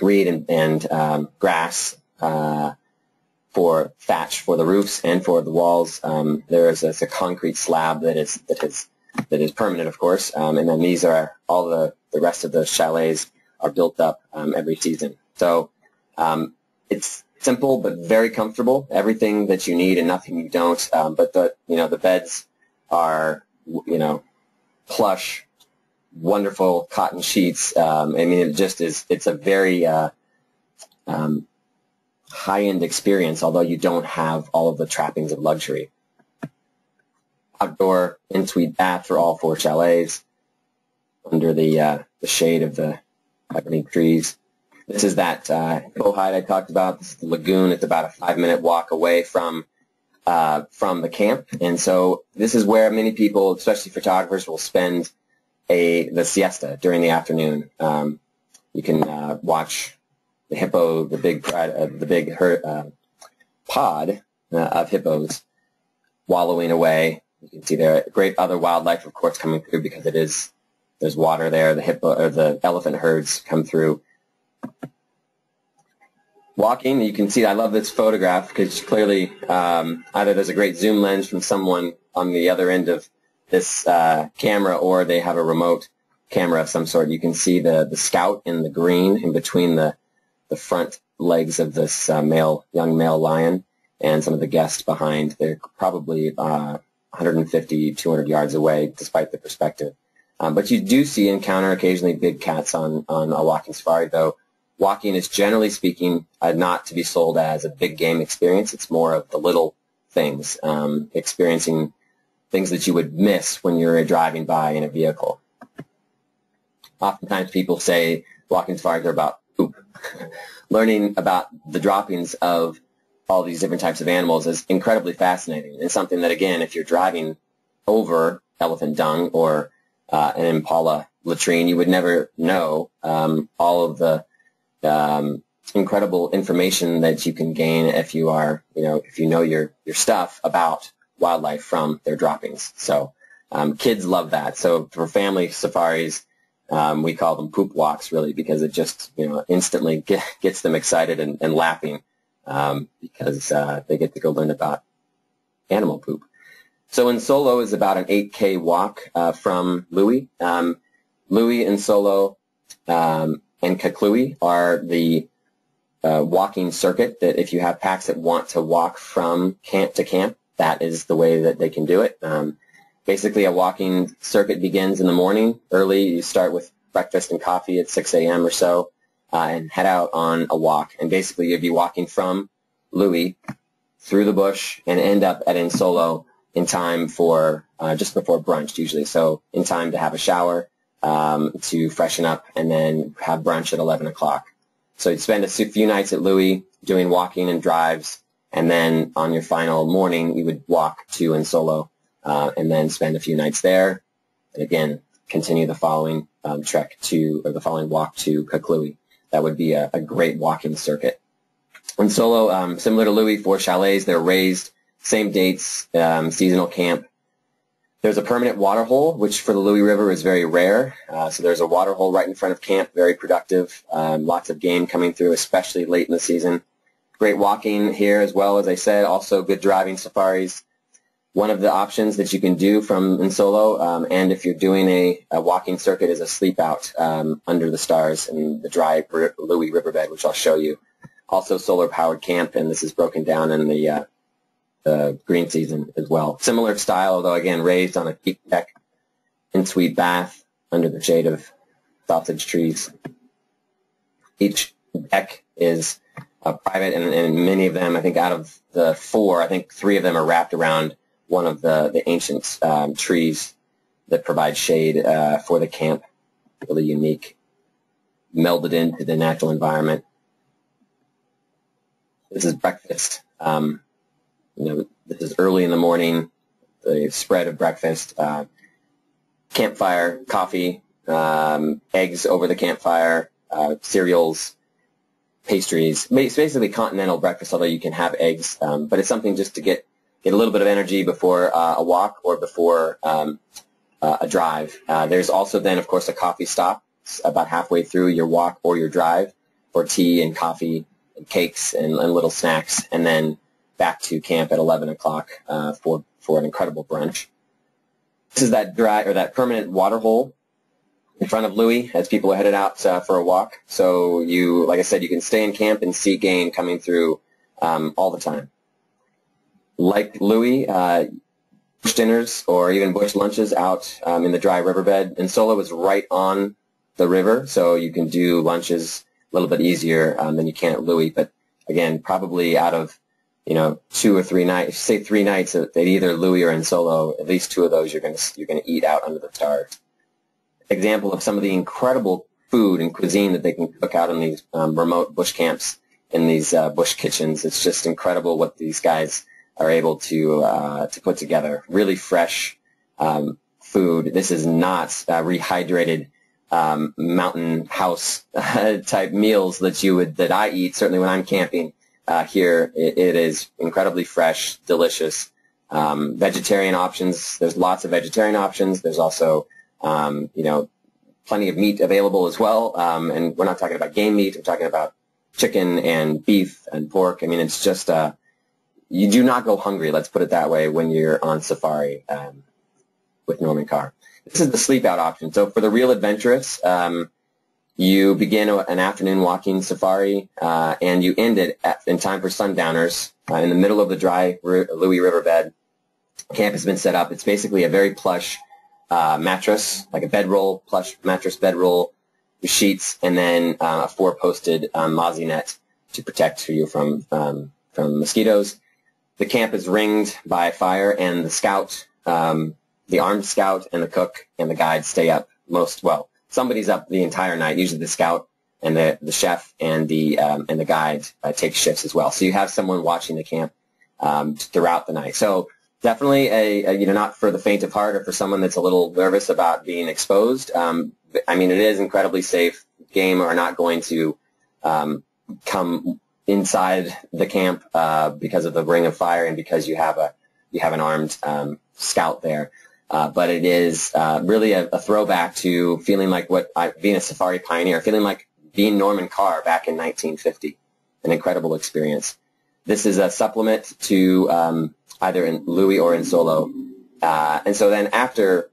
reed and grass for thatch for the roofs and for the walls. There is a concrete slab that is permanent, of course, and then these are all the rest of the chalets are built up every season. So it's simple but very comfortable. Everything that you need and nothing you don't. But the beds are plush, wonderful cotton sheets. I mean, it just is. It's a very high-end experience, although you don't have all of the trappings of luxury. Outdoor in-suite bath for all 4 chalets under the shade of the ebony trees. This is that hippo hide I talked about. This is the lagoon. It's about a 5-minute walk away from the camp, and so this is where many people, especially photographers, will spend the siesta during the afternoon. You can watch the hippo, the big pod of hippos wallowing away. You can see there great other wildlife, of course, coming through because there's water there. The hippo or the elephant herds come through. Walking, you can see, I love this photograph because clearly either there's a great zoom lens from someone on the other end of this camera, or they have a remote camera of some sort. You can see the scout in the green in between the front legs of this young male lion, and some of the guests behind. They're probably 150, 200 yards away, despite the perspective. But you do encounter occasionally big cats on a walking safari, though. Walking is, generally speaking, not to be sold as a big game experience. It's more of the little things, experiencing things that you would miss when you're driving by in a vehicle. Oftentimes people say walking safaris are about poop. Learning about the droppings of all these different types of animals is incredibly fascinating. It's something that, again, if you're driving over elephant dung or an impala latrine, you would never know all of the incredible information that you can gain if you are, if you know your stuff about wildlife from their droppings. So kids love that. So for family safaris, we call them poop walks, really, because it just instantly gets them excited and laughing because they get to go learn about animal poop. So Nsolo is about an 8K walk from Lui. Lui, Nsolo, and Kaklui are the walking circuit that if you have packs that want to walk from camp to camp, that is the way that they can do it. Basically, a walking circuit begins in the morning early. You start with breakfast and coffee at 6 a.m. or so and head out on a walk. And basically, you'd be walking from Lui through the bush and end up at Nsolo in time for just before brunch, usually. So in time to have a shower, to freshen up, and then have brunch at 11 o'clock. So you'd spend a few nights at Lui doing walking and drives, and then on your final morning, you would walk to Nsolo, and then spend a few nights there, and again, continue the following the following walk to Kaklui. That would be a great walking circuit. Nsolo, similar to Lui, 4 chalets. They're raised, same dates, seasonal camp. There's a permanent water hole, which for the Lui River is very rare. So there's a water hole right in front of camp, very productive. Lots of game coming through, especially late in the season. Great walking here as well, as I said. Also good driving safaris. One of the options that you can do from Nsolo, and if you're doing a walking circuit, is a sleep out under the stars in the dry Lui riverbed, which I'll show you. Also solar-powered camp, and this is broken down in the green season as well. Similar style, although again raised on a peak deck, in-suite bath under the shade of sausage trees. Each deck is private, and many of them, I think out of the 4, I think 3 of them are wrapped around one of the ancient trees that provide shade for the camp. Really unique, melded into the natural environment. This is breakfast. This is early in the morning, the spread of breakfast. campfire, coffee, eggs over the campfire, cereals, pastries. It's basically continental breakfast, although you can have eggs, but it's something just to get a little bit of energy before a walk or before a drive. There's also then, of course, a coffee stop about halfway through your walk or your drive for tea and coffee and cakes and little snacks, and then back to camp at 11 o'clock for an incredible brunch. This is that dry or that permanent water hole in front of Louis as people are headed out for a walk. So you, like I said, you can stay in camp and see game coming through all the time. Like Louis, bush dinners or even bush lunches out in the dry riverbed. And Solo is right on the river, so you can do lunches a little bit easier than you can at Louis. But again, probably out of 2 or 3 nights, say 3 nights at either Louis or in Solo, at least 2 of those you're gonna eat out under the stars. Example of some of the incredible food and cuisine that they can cook out in these remote bush camps, in these bush kitchens. It's just incredible what these guys are able to put together. Really fresh food. This is not rehydrated mountain house type meals that I eat. Certainly when I'm camping here, it is incredibly fresh, delicious. Vegetarian options. There's lots of vegetarian options. There's also plenty of meat available as well. And we're not talking about game meat. We're talking about chicken and beef and pork. I mean, it's just you do not go hungry, let's put it that way, when you're on safari with Norman Carr. This is the sleep out option. So for the real adventurous, you begin an afternoon walking safari and you end it in time for sundowners in the middle of the dry Louis Riverbed. Camp has been set up. It's basically a very plush mattress, like a bedroll, plush mattress bedroll, with sheets, and then a 4-posted mozzie net to protect you from mosquitoes. The camp is ringed by fire, and the scout, the armed scout, and the cook and the guide stay up somebody's up the entire night. Usually the scout and the chef and the guide take shifts as well. So you have someone watching the camp throughout the night. So definitely not for the faint of heart or for someone that's a little nervous about being exposed. I mean, it is incredibly safe. Game are not going to come inside the camp because of the ring of fire and because you have an armed scout there. But it is really a throwback to feeling like being a safari pioneer, feeling like being Norman Carr back in 1950. An incredible experience. This is a supplement to either in Louis or in Solo. And so then after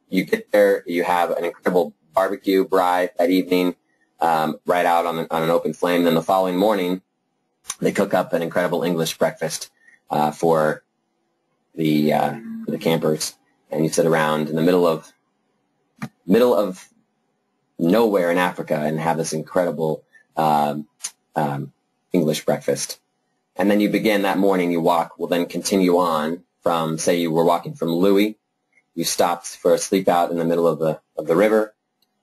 you get there, you have an incredible barbecue braai that evening right out on an open flame. Then the following morning, they cook up an incredible English breakfast for the campers, and you sit around in the middle of nowhere in Africa and have this incredible English breakfast. And then you begin that morning. Your walk will then continue on from, say, you were walking from Louis, you stopped for a sleep out in the middle of the river.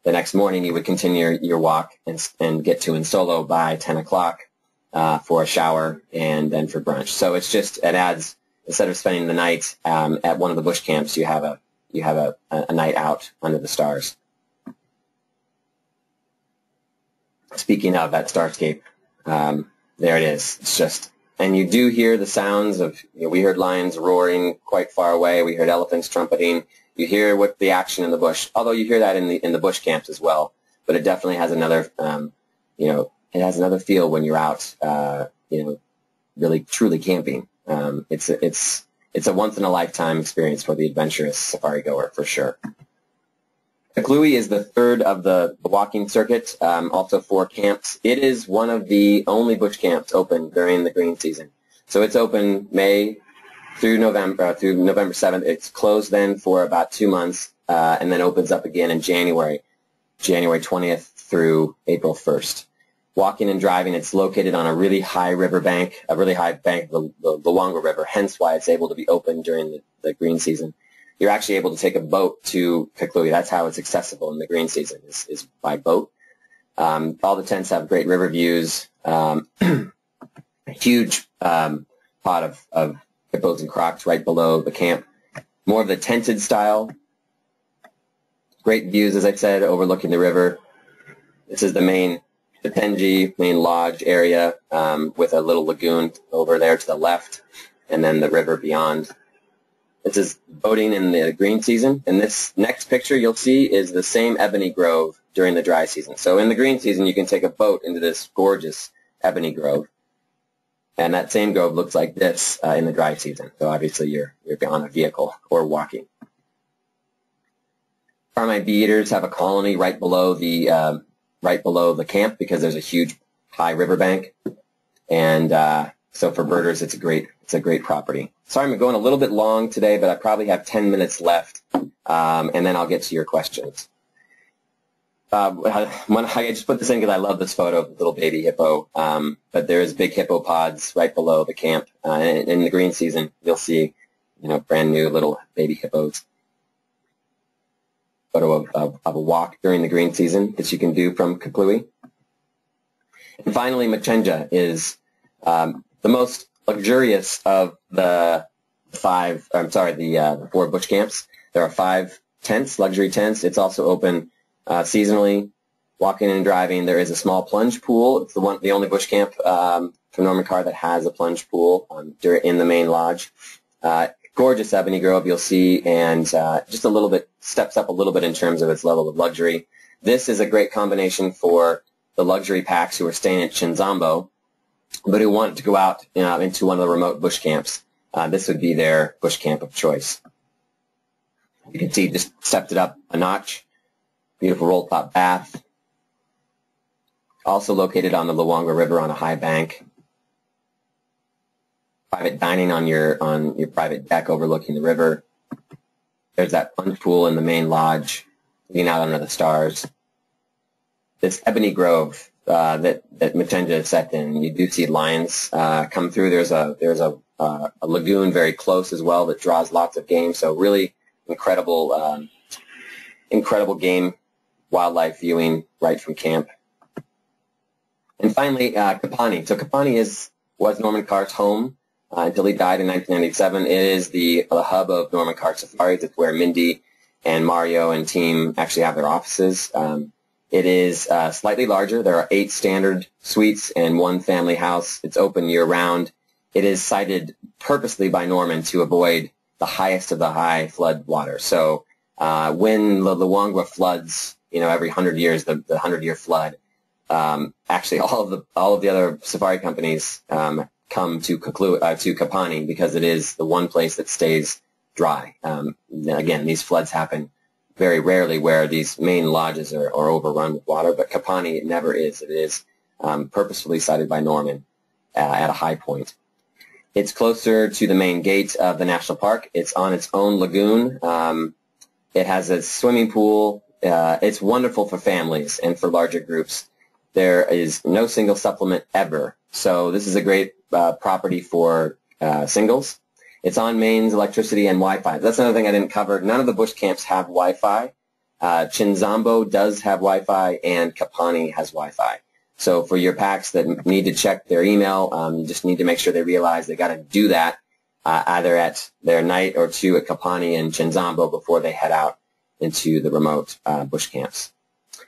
The next morning, you would continue your walk and get to Insolo by 10 o'clock. For a shower and then for brunch. So it adds, instead of spending the night at one of the bush camps, you have a night out under the stars. Speaking of that starscape, there it is. It's just, and you do hear the sounds of, we heard lions roaring quite far away. We heard elephants trumpeting. You hear what the action in the bush, although you hear that in the bush camps as well. But it definitely has another, it has another feel when you're out, really truly camping. It's a once in a lifetime experience for the adventurous safari goer for sure. Louis is the third of the walking circuit, also 4 camps. It is one of the only bush camps open during the green season. So it's open May through November 7th. It's closed then for about 2 months, and then opens up again in January 20th through April 1st. Walking and driving, it's located on a really high riverbank, a really high bank of the Luangwa River, hence why it's able to be open during the green season. You're actually able to take a boat to Louis. That's how it's accessible in the green season, is by boat. All the tents have great river views, a huge pot of hippos and crocs right below the camp. More of the tented style Great views, as I said, overlooking the river. This is the main Tenji main lodge area with a little lagoon over there to the left, and then the river beyond. This is boating in the green season, and this next picture you'll see is the same ebony grove during the dry season. So in the green season, you can take a boat into this gorgeous ebony grove, and that same grove looks like this in the dry season. So obviously you're on a vehicle or walking. Carmine bee eaters have a colony right below the camp because there's a huge high riverbank, and so for birders it's a great property. Sorry, I'm going a little bit long today, but I probably have 10 minutes left, and then I'll get to your questions. I just put this in because I love this photo of the little baby hippo, but there's big hippo pods right below the camp. In the green season, you'll see, brand new little baby hippos. Photo of a walk during the green season that you can do from Kaplui. And finally, Machenja is the most luxurious of the four bush camps. There are 5 tents, luxury tents. It's also open seasonally. Walking and driving, there is a small plunge pool. It's the only bush camp from Norman Carr that has a plunge pool in the main lodge. Gorgeous ebony grove you'll see, and just a little bit steps up a little bit in terms of its level of luxury. This is a great combination for the luxury packs who are staying at Chinzambo, but who want to go out into one of the remote bush camps. This would be their bush camp of choice. You can see just stepped it up a notch. Beautiful roll-top bath. Also located on the Luangwa River on a high bank. Private dining on your private deck overlooking the river. There's that plunge pool in the main lodge, looking out under the stars. This ebony grove that Machenja is set in, you do see lions come through. There's a lagoon very close as well that draws lots of game. So really incredible game wildlife viewing right from camp. And finally, Kapani. So Kapani was Norman Carr's home until he died in 1997. It is the hub of Norman Carr Safaris. It's where Mindy and Mario and team actually have their offices. It is slightly larger. There are 8 standard suites and 1 family house. It's open year-round. It is sited purposely by Norman to avoid the highest of the high flood water. So when the Luangwa floods, every 100 years, the 100-year flood, actually all of the other safari companies come to Kapani because it is the one place that stays dry. Again, these floods happen very rarely where these main lodges are overrun with water, but Kapani, it never is. It is purposefully sited by Norman at a high point. It's closer to the main gate of the national park. It's on its own lagoon. It has a swimming pool. It's wonderful for families and for larger groups. There is no single supplement ever. So this is a great property for singles. It's on mains, electricity, and Wi-Fi. That's another thing I didn't cover. None of the bush camps have Wi-Fi. Chinzambo does have Wi-Fi, and Kapani has Wi-Fi. So for your packs that need to check their email, you just need to make sure they realize they got to do that either at their night or 2 at Kapani and Chinzambo before they head out into the remote bush camps.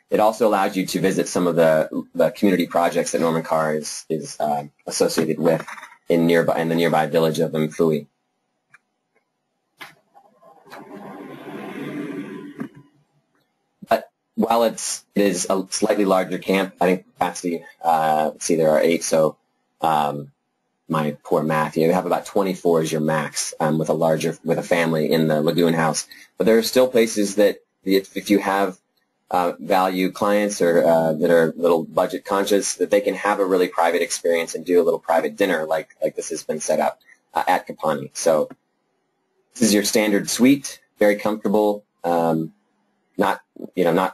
It also allows you to visit some of the community projects that Norman Carr is associated with in the nearby village of Mfui. But while it is a slightly larger camp, I think capacity, let's see, there are 8, so my poor math, you have about 24 is your max with a family in the lagoon house. But there are still places that if you have value clients or that are little budget conscious, that they can have a really private experience and do a little private dinner like this has been set up at Kapani. So this is your standard suite, very comfortable, not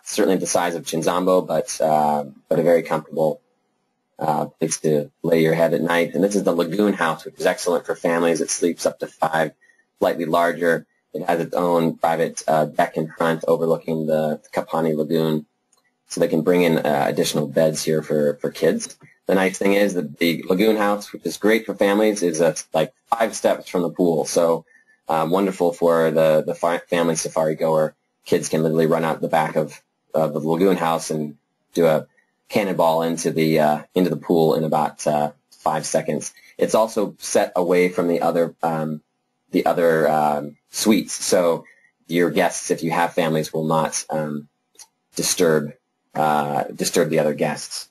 certainly the size of Chinzambo, but a very comfortable place to lay your head at night. And this is the lagoon house, which is excellent for families. It sleeps up to 5, slightly larger. It has its own private deck in front overlooking the Kapani Lagoon, so they can bring in additional beds here for kids. The nice thing is that the lagoon house, which is great for families, is like 5 steps from the pool, so wonderful for the family safari goer. kids can literally run out the back of the lagoon house and do a cannonball into the pool in about 5 seconds. It's also set away from the other suites, so your guests, if you have families, will not disturb the other guests.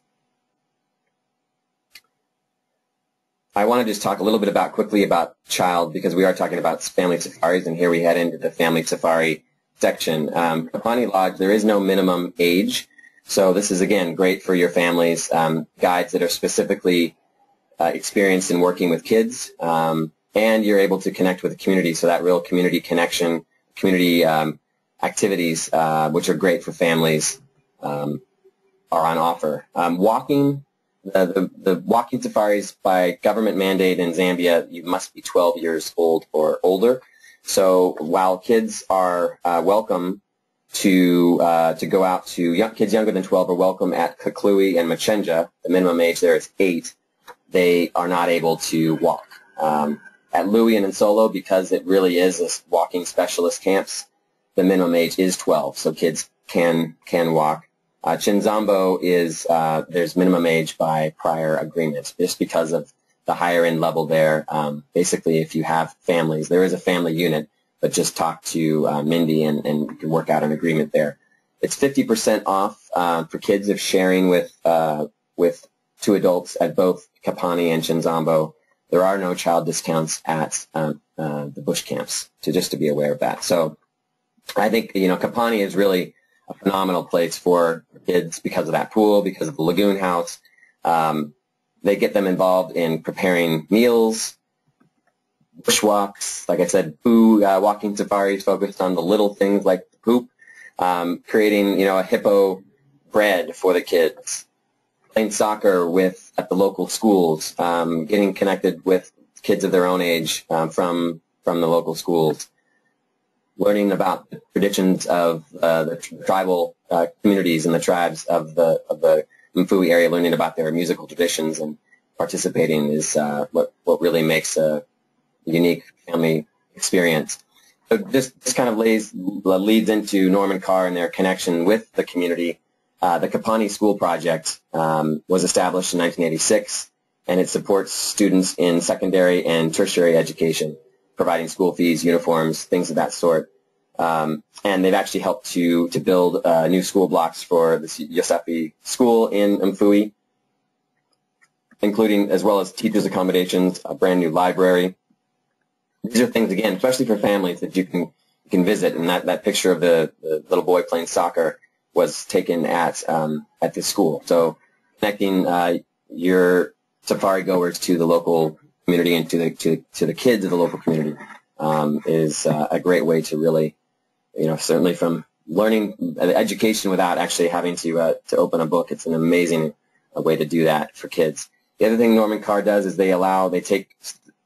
I want to just talk a little bit quickly about child, because we are talking about family safaris, and here we head into the family safari section. Kapani Lodge, there is no minimum age, so this is, again, great for your families, guides that are specifically experienced in working with kids, and you're able to connect with the community, so that real community connection, community activities, which are great for families, are on offer. The walking safaris, by government mandate in Zambia, you must be 12 years old or older. So while kids are welcome to go out to kids younger than 12 are welcome at Kaklui and Machenja, the minimum age there is 8. They are not able to walk. At Louis and Nsolo, because it really is a walking specialist camps, the minimum age is 12, so kids can walk. Chinzambo is there's minimum age by prior agreement, just because of the higher end level there. Basically, if you have families, there is a family unit, but just talk to Mindy and you can work out an agreement there. It's 50% off for kids if sharing with 2 adults at both Kapani and Chinzambo. There are no child discounts at the bush camps, just to be aware of that. So I think, Kapani is really a phenomenal place for kids because of that pool, because of the lagoon house. They get them involved in preparing meals, bushwalks, like I said, walking safaris focused on the little things like the poop, creating, a hippo bread for the kids, playing soccer at the local schools, getting connected with kids of their own age from the local schools, learning about the traditions of the tribal communities and the tribes of the Mfui area, learning about their musical traditions and participating is what really makes a unique family experience. So this kind of leads into Norman Carr and their connection with the community. The Kapani School Project was established in 1986, and it supports students in secondary and tertiary education, providing school fees, uniforms, things of that sort. And they've actually helped to build new school blocks for the Yosefi School in Mfui, including, as well as teachers' accommodations, a brand new library. These are things, again, especially for families, that you can visit. And that picture of the little boy playing soccer was taken at this school. So connecting your safari goers to the local community and to the kids of the local community is a great way to really, certainly from learning education without actually having to open a book. It's an amazing way to do that for kids. The other thing Norman Carr does is they take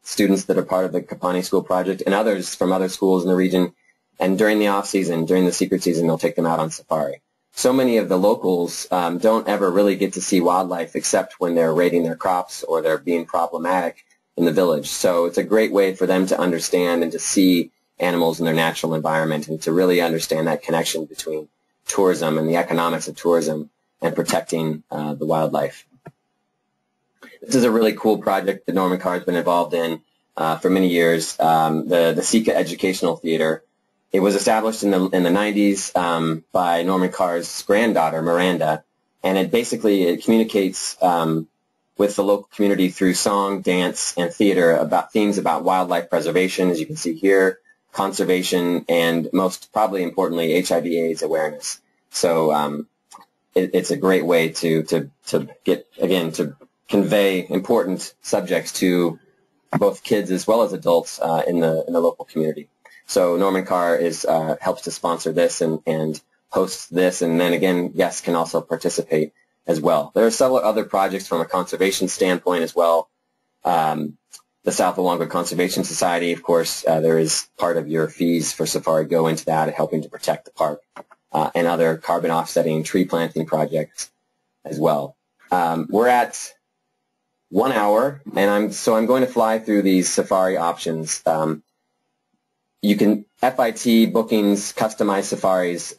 students that are part of the Kapani School Project and others from other schools in the region, and during the off season, during the secret season, they'll take them out on safari. So many of the locals don't ever really get to see wildlife except when they're raiding their crops or they're being problematic in the village. So it's a great way for them to understand and to see animals in their natural environment and to really understand that connection between tourism and the economics of tourism and protecting the wildlife. This is a really cool project that Norman Carr has been involved in for many years, the SEKA Educational Theater. It was established in the 90s by Norman Carr's granddaughter, Miranda, and it communicates with the local community through song, dance, and theater about themes about wildlife preservation, as you can see here, conservation, and most probably importantly, HIV/AIDS awareness. So it's a great way to convey important subjects to both kids as well as adults in the local community. So Norman Carr helps to sponsor this and hosts this, and then again, guests can also participate as well. There are several other projects from a conservation standpoint as well. The South Luangwa Conservation Society, of course, there is part of your fees for safari go into that, helping to protect the park, and other carbon offsetting tree planting projects as well. We're at 1 hour, and I'm going to fly through these safari options. you can, FIT bookings, customized safaris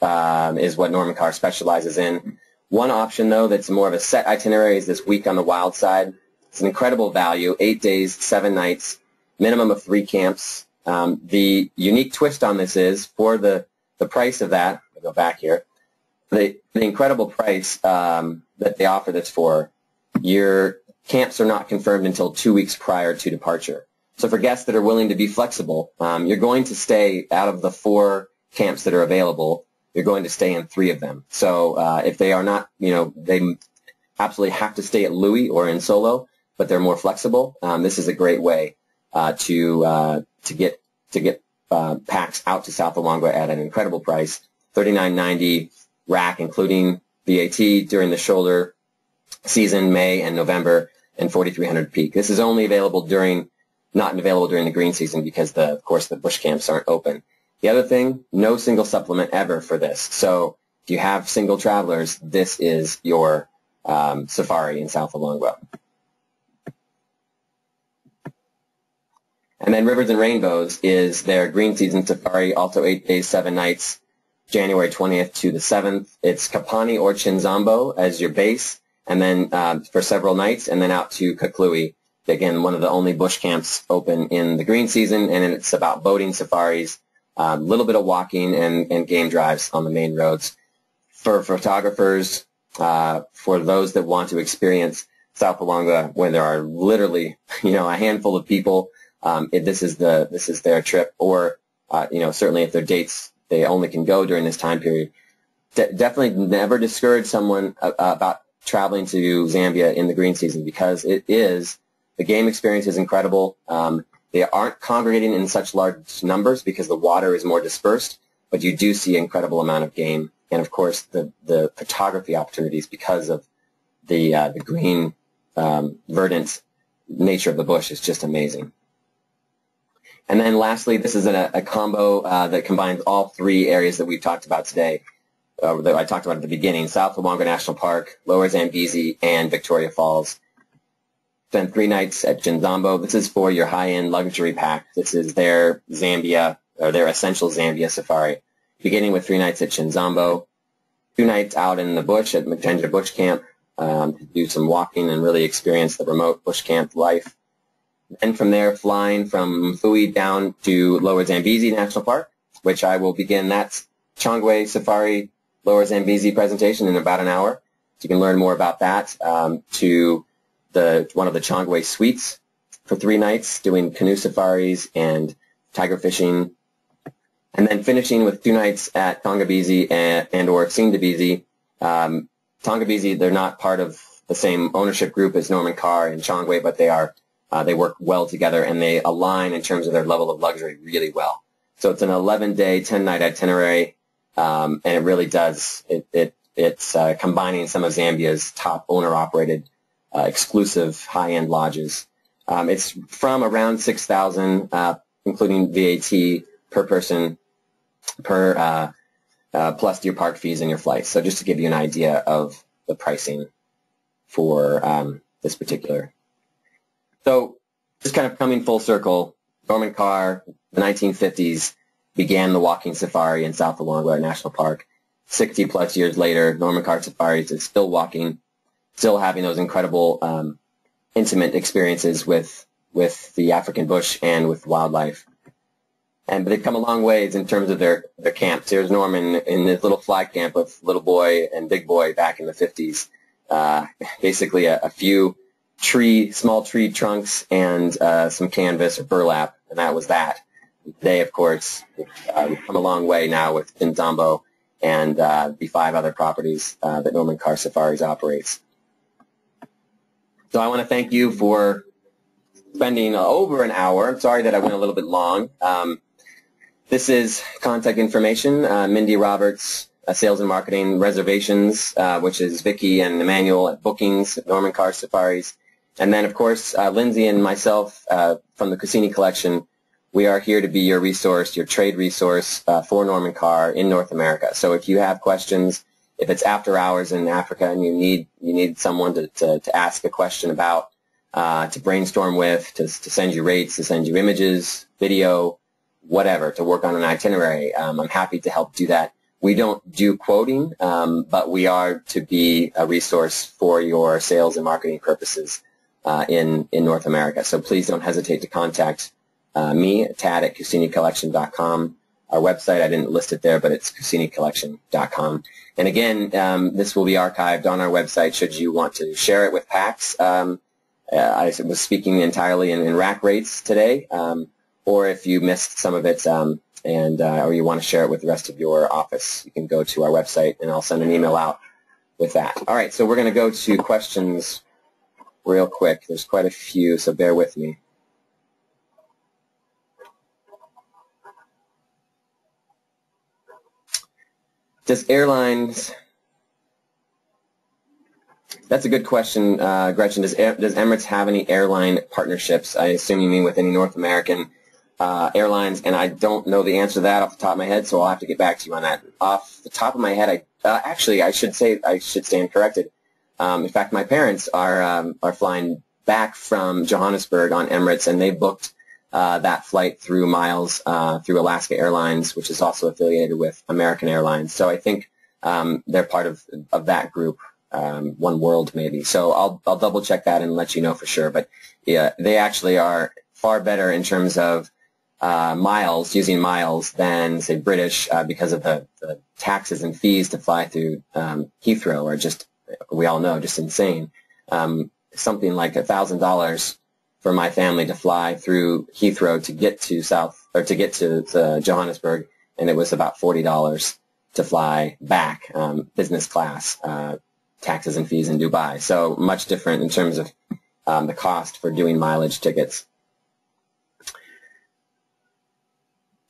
is what Norman Carr specializes in. One option, though, that's more of a set itinerary is this week on the wild side. It's an incredible value, 8 days, 7 nights, minimum of 3 camps. The unique twist on this is for the price of that, I'll go back here, the incredible price that they offer this for, your camps are not confirmed until 2 weeks prior to departure. So for guests that are willing to be flexible, you're going to stay out of the 4 camps that are available, you're going to stay in 3 of them. So if they are not, they absolutely have to stay at Louis or in Solo, but they're more flexible, this is a great way to get packs out to South Luangwa at an incredible price, $39.90 rack, including VAT during the shoulder season, May and November, and $4,300 peak. This is only available not available during the green season because, of course, the bush camps aren't open. The other thing, no single supplement ever for this. So if you have single travelers, this is your safari in South Luangwa. And then Rivers and Rainbows is their green season safari, also 8 days, 7 nights, January 20th to the 7th. It's Kapani or Chinzambo as your base, and then for several nights, and then out to Kaklui. Again, one of the only bush camps open in the green season, and it's about boating safaris, a little bit of walking and game drives on the main roads. For photographers, for those that want to experience South Luangwa, when there are literally, a handful of people, this is their trip, or certainly if their dates they only can go during this time period. Definitely never discourage someone about traveling to Zambia in the green season because the game experience is incredible. They aren't congregating in such large numbers because the water is more dispersed, but you do see an incredible amount of game, and of course the photography opportunities because of the green verdant nature of the bush is just amazing. And then lastly, this is a combo that combines all 3 areas that we've talked about today, that I talked about at the beginning: South Luangwa National Park, Lower Zambezi, and Victoria Falls. Spend 3 nights at Chinzambo. This is for your high-end luxury pack. This is their Zambia, or their Essential Zambia Safari, beginning with 3 nights at Chinzambo, 2 nights out in the bush at Unchanged Bush Camp to do some walking and really experience the remote bush camp life. Then from there, flying from Mfui down to Lower Zambezi National Park, which I will begin that Changwe Safari Lower Zambezi presentation in about an hour. So you can learn more about that, to one of the Changwe suites for 3 nights, doing canoe safaris and tiger fishing, and then finishing with 2 nights at Tongabezi and or Sindabezi. Tongabezi, they're not part of the same ownership group as Norman Carr and Changwe, but they work well together, and they align in terms of their level of luxury really well. So it's an 11-day, 10-night itinerary, and it really does. It's combining some of Zambia's top owner-operated exclusive high-end lodges. It's from around $6,000, including VAT per person, plus your park fees and your flights. So just to give you an idea of the pricing for this particular. So just kind of coming full circle, Norman Carr, the 1950s, began the walking safari in South Luangwa National Park. 60-plus years later, Norman Carr Safaris is still walking, still having those incredible intimate experiences with the African bush and with wildlife. But they've come a long ways in terms of their camps. Here's Norman in his little fly camp with little boy and big boy back in the 50s. Basically a few small tree trunks and some canvas or burlap, and that was that. They, of course, we've come a long way now with Chinzambo and the 5 other properties that Norman Carr Safaris operates. So I want to thank you for spending over an hour. I'm sorry that I went a little bit long. This is contact information. Mindy Roberts, Sales and Marketing Reservations, which is Vicky and Emmanuel at Bookings at Norman Carr Safaris. And then, of course, Lindsay and myself from the Cassini Collection, we are here to be your resource, your trade resource for Norman Carr in North America. So if you have questions, if it's after hours in Africa and you need someone to ask a question about, to brainstorm with, to send you rates, to send you images, video, whatever, to work on an itinerary, I'm happy to help do that. We don't do quoting, but we are to be a resource for your sales and marketing purposes in North America. So please don't hesitate to contact me, Tad at CuciniCollection.com. Our website, I didn't list it there, but it's CuciniCollection.com. And again, this will be archived on our website should you want to share it with packs. I was speaking entirely in rack rates today, or if you missed some of it or you want to share it with the rest of your office, you can go to our website and I'll send an email out with that. All right, so we're going to go to questions real quick. There's quite a few, so bear with me. Does airlines, that's a good question, Gretchen. Does Emirates have any airline partnerships? I assume you mean with any North American airlines, and I don't know the answer to that off the top of my head, so I'll have to get back to you on that. Off the top of my head, actually, I should stand corrected. In fact, my parents are flying back from Johannesburg on Emirates, and they booked that flight through Miles through Alaska Airlines, which is also affiliated with American Airlines. So I think they're part of that group, One World maybe. So I'll double check that and let you know for sure. But yeah, they actually are far better in terms of using miles than say British because of the taxes and fees to fly through Heathrow are just, we all know, just insane. Something like $1,000 for my family to fly through Heathrow to get to Johannesburg, and it was about $40 to fly back, business class, taxes and fees in Dubai. So much different in terms of the cost for doing mileage tickets.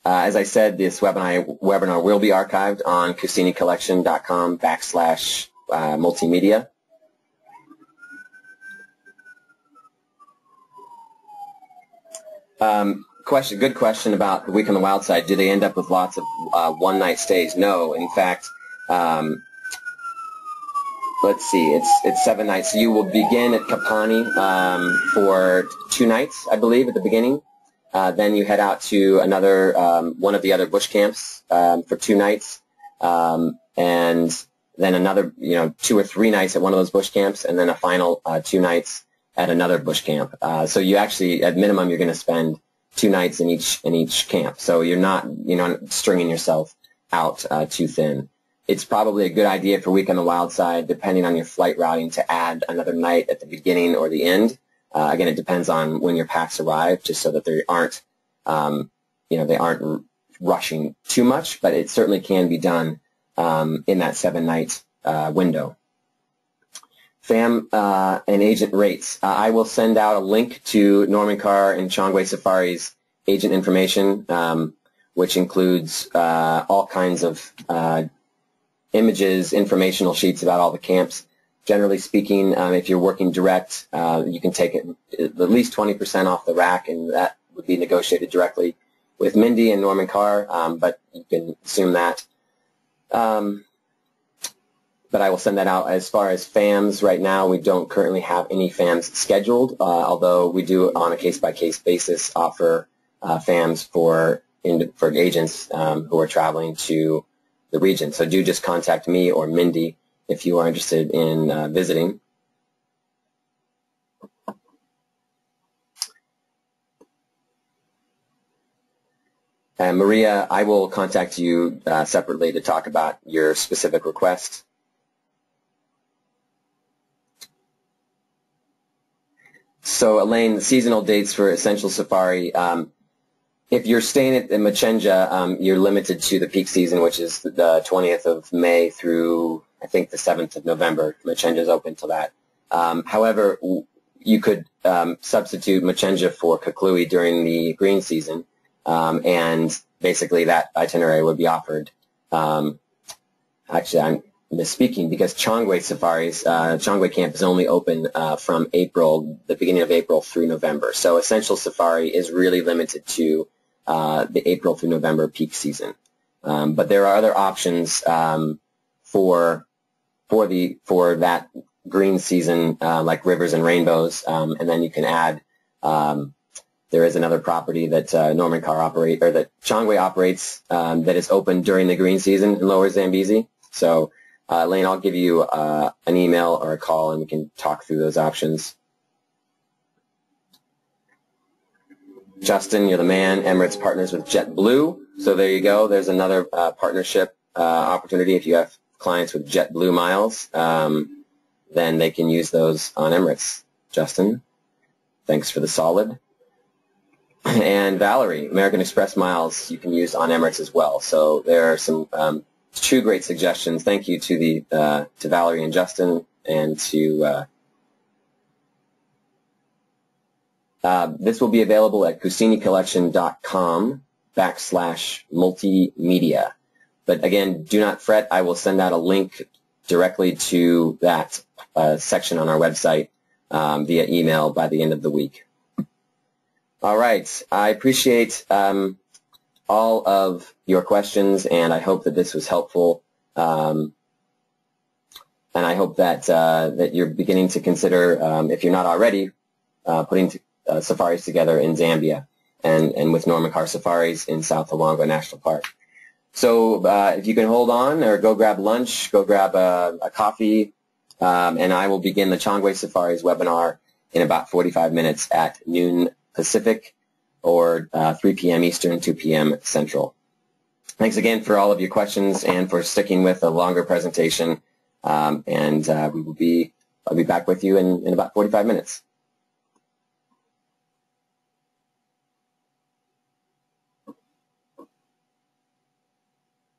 As I said, this webinar will be archived on CuciniCollection.com/multimedia. Good question about the Week on the Wild Side. Do they end up with lots of one-night stays? No. In fact, let's see, it's 7 nights. So you will begin at Kapani for 2 nights, I believe, at the beginning. Then you head out to another one of the other bush camps for 2 nights, and then another 2 or 3 nights at one of those bush camps, and then a final 2 nights at another bush camp. So you actually, at minimum, you're going to spend 2 nights in each camp. So you're not stringing yourself out too thin. It's probably a good idea for Week on the Wild Side, depending on your flight routing, to add another night at the beginning or the end. Again, it depends on when your packs arrive, just so that they aren't, they aren't rushing too much. But it certainly can be done in that 7-night window. FAM and agent rates. I will send out a link to Norman Carr and Changwe Safari's agent information, which includes all kinds of images, informational sheets about all the camps. Generally speaking, if you're working direct, you can take at least 20% off the rack, and that would be negotiated directly with Mindy and Norman Carr, but you can assume that. But I will send that out. As far as FAMs, right now we don't currently have any FAMs scheduled, although we do on a case-by-case basis offer FAMs for agents who are traveling to the region. So do just contact me or Mindy if you are interested in visiting. And Maria, I will contact you separately to talk about your specific request. So, Elaine, the seasonal dates for Essential Safari, if you're staying at Machenja, you're limited to the peak season, which is the 20th of May through, I think, the 7th of November. Machenja is open till that. However, you could substitute Machenja for Kaklui during the green season, and basically that itinerary would be offered. Actually, I'm misspeaking, because Changwe Safaris, Changwe Camp is only open from April, the beginning of April through November. So Essential Safari is really limited to the April through November peak season. But there are other options for that green season, like Rivers and Rainbows, and then you can add there is another property that that Changwe operates that is open during the green season in Lower Zambezi. So, Lane, I'll give you an email or a call, and we can talk through those options. Justin, you're the man. Emirates partners with JetBlue. So there you go. There's another partnership opportunity. If you have clients with JetBlue miles, then they can use those on Emirates. Justin, thanks for the solid. And Valerie, American Express miles you can use on Emirates as well. So there are some two great suggestions. Thank you to to Valerie and Justin, and to this will be available at CusiniCollection.com/multimedia. But again, do not fret. I will send out a link directly to that section on our website via email by the end of the week. All right. I appreciate all of your questions, and I hope that this was helpful. And I hope that that you're beginning to consider, if you're not already, putting safaris together in Zambia and with Norman Carr Safaris in South Luangwa National Park. So if you can hold on, or go grab lunch, go grab a coffee, and I will begin the Changwe Safaris webinar in about 45 minutes at noon Pacific, or 3 p.m. Eastern, 2 p.m. Central. Thanks again for all of your questions and for sticking with a longer presentation. I'll be back with you in about 45 minutes.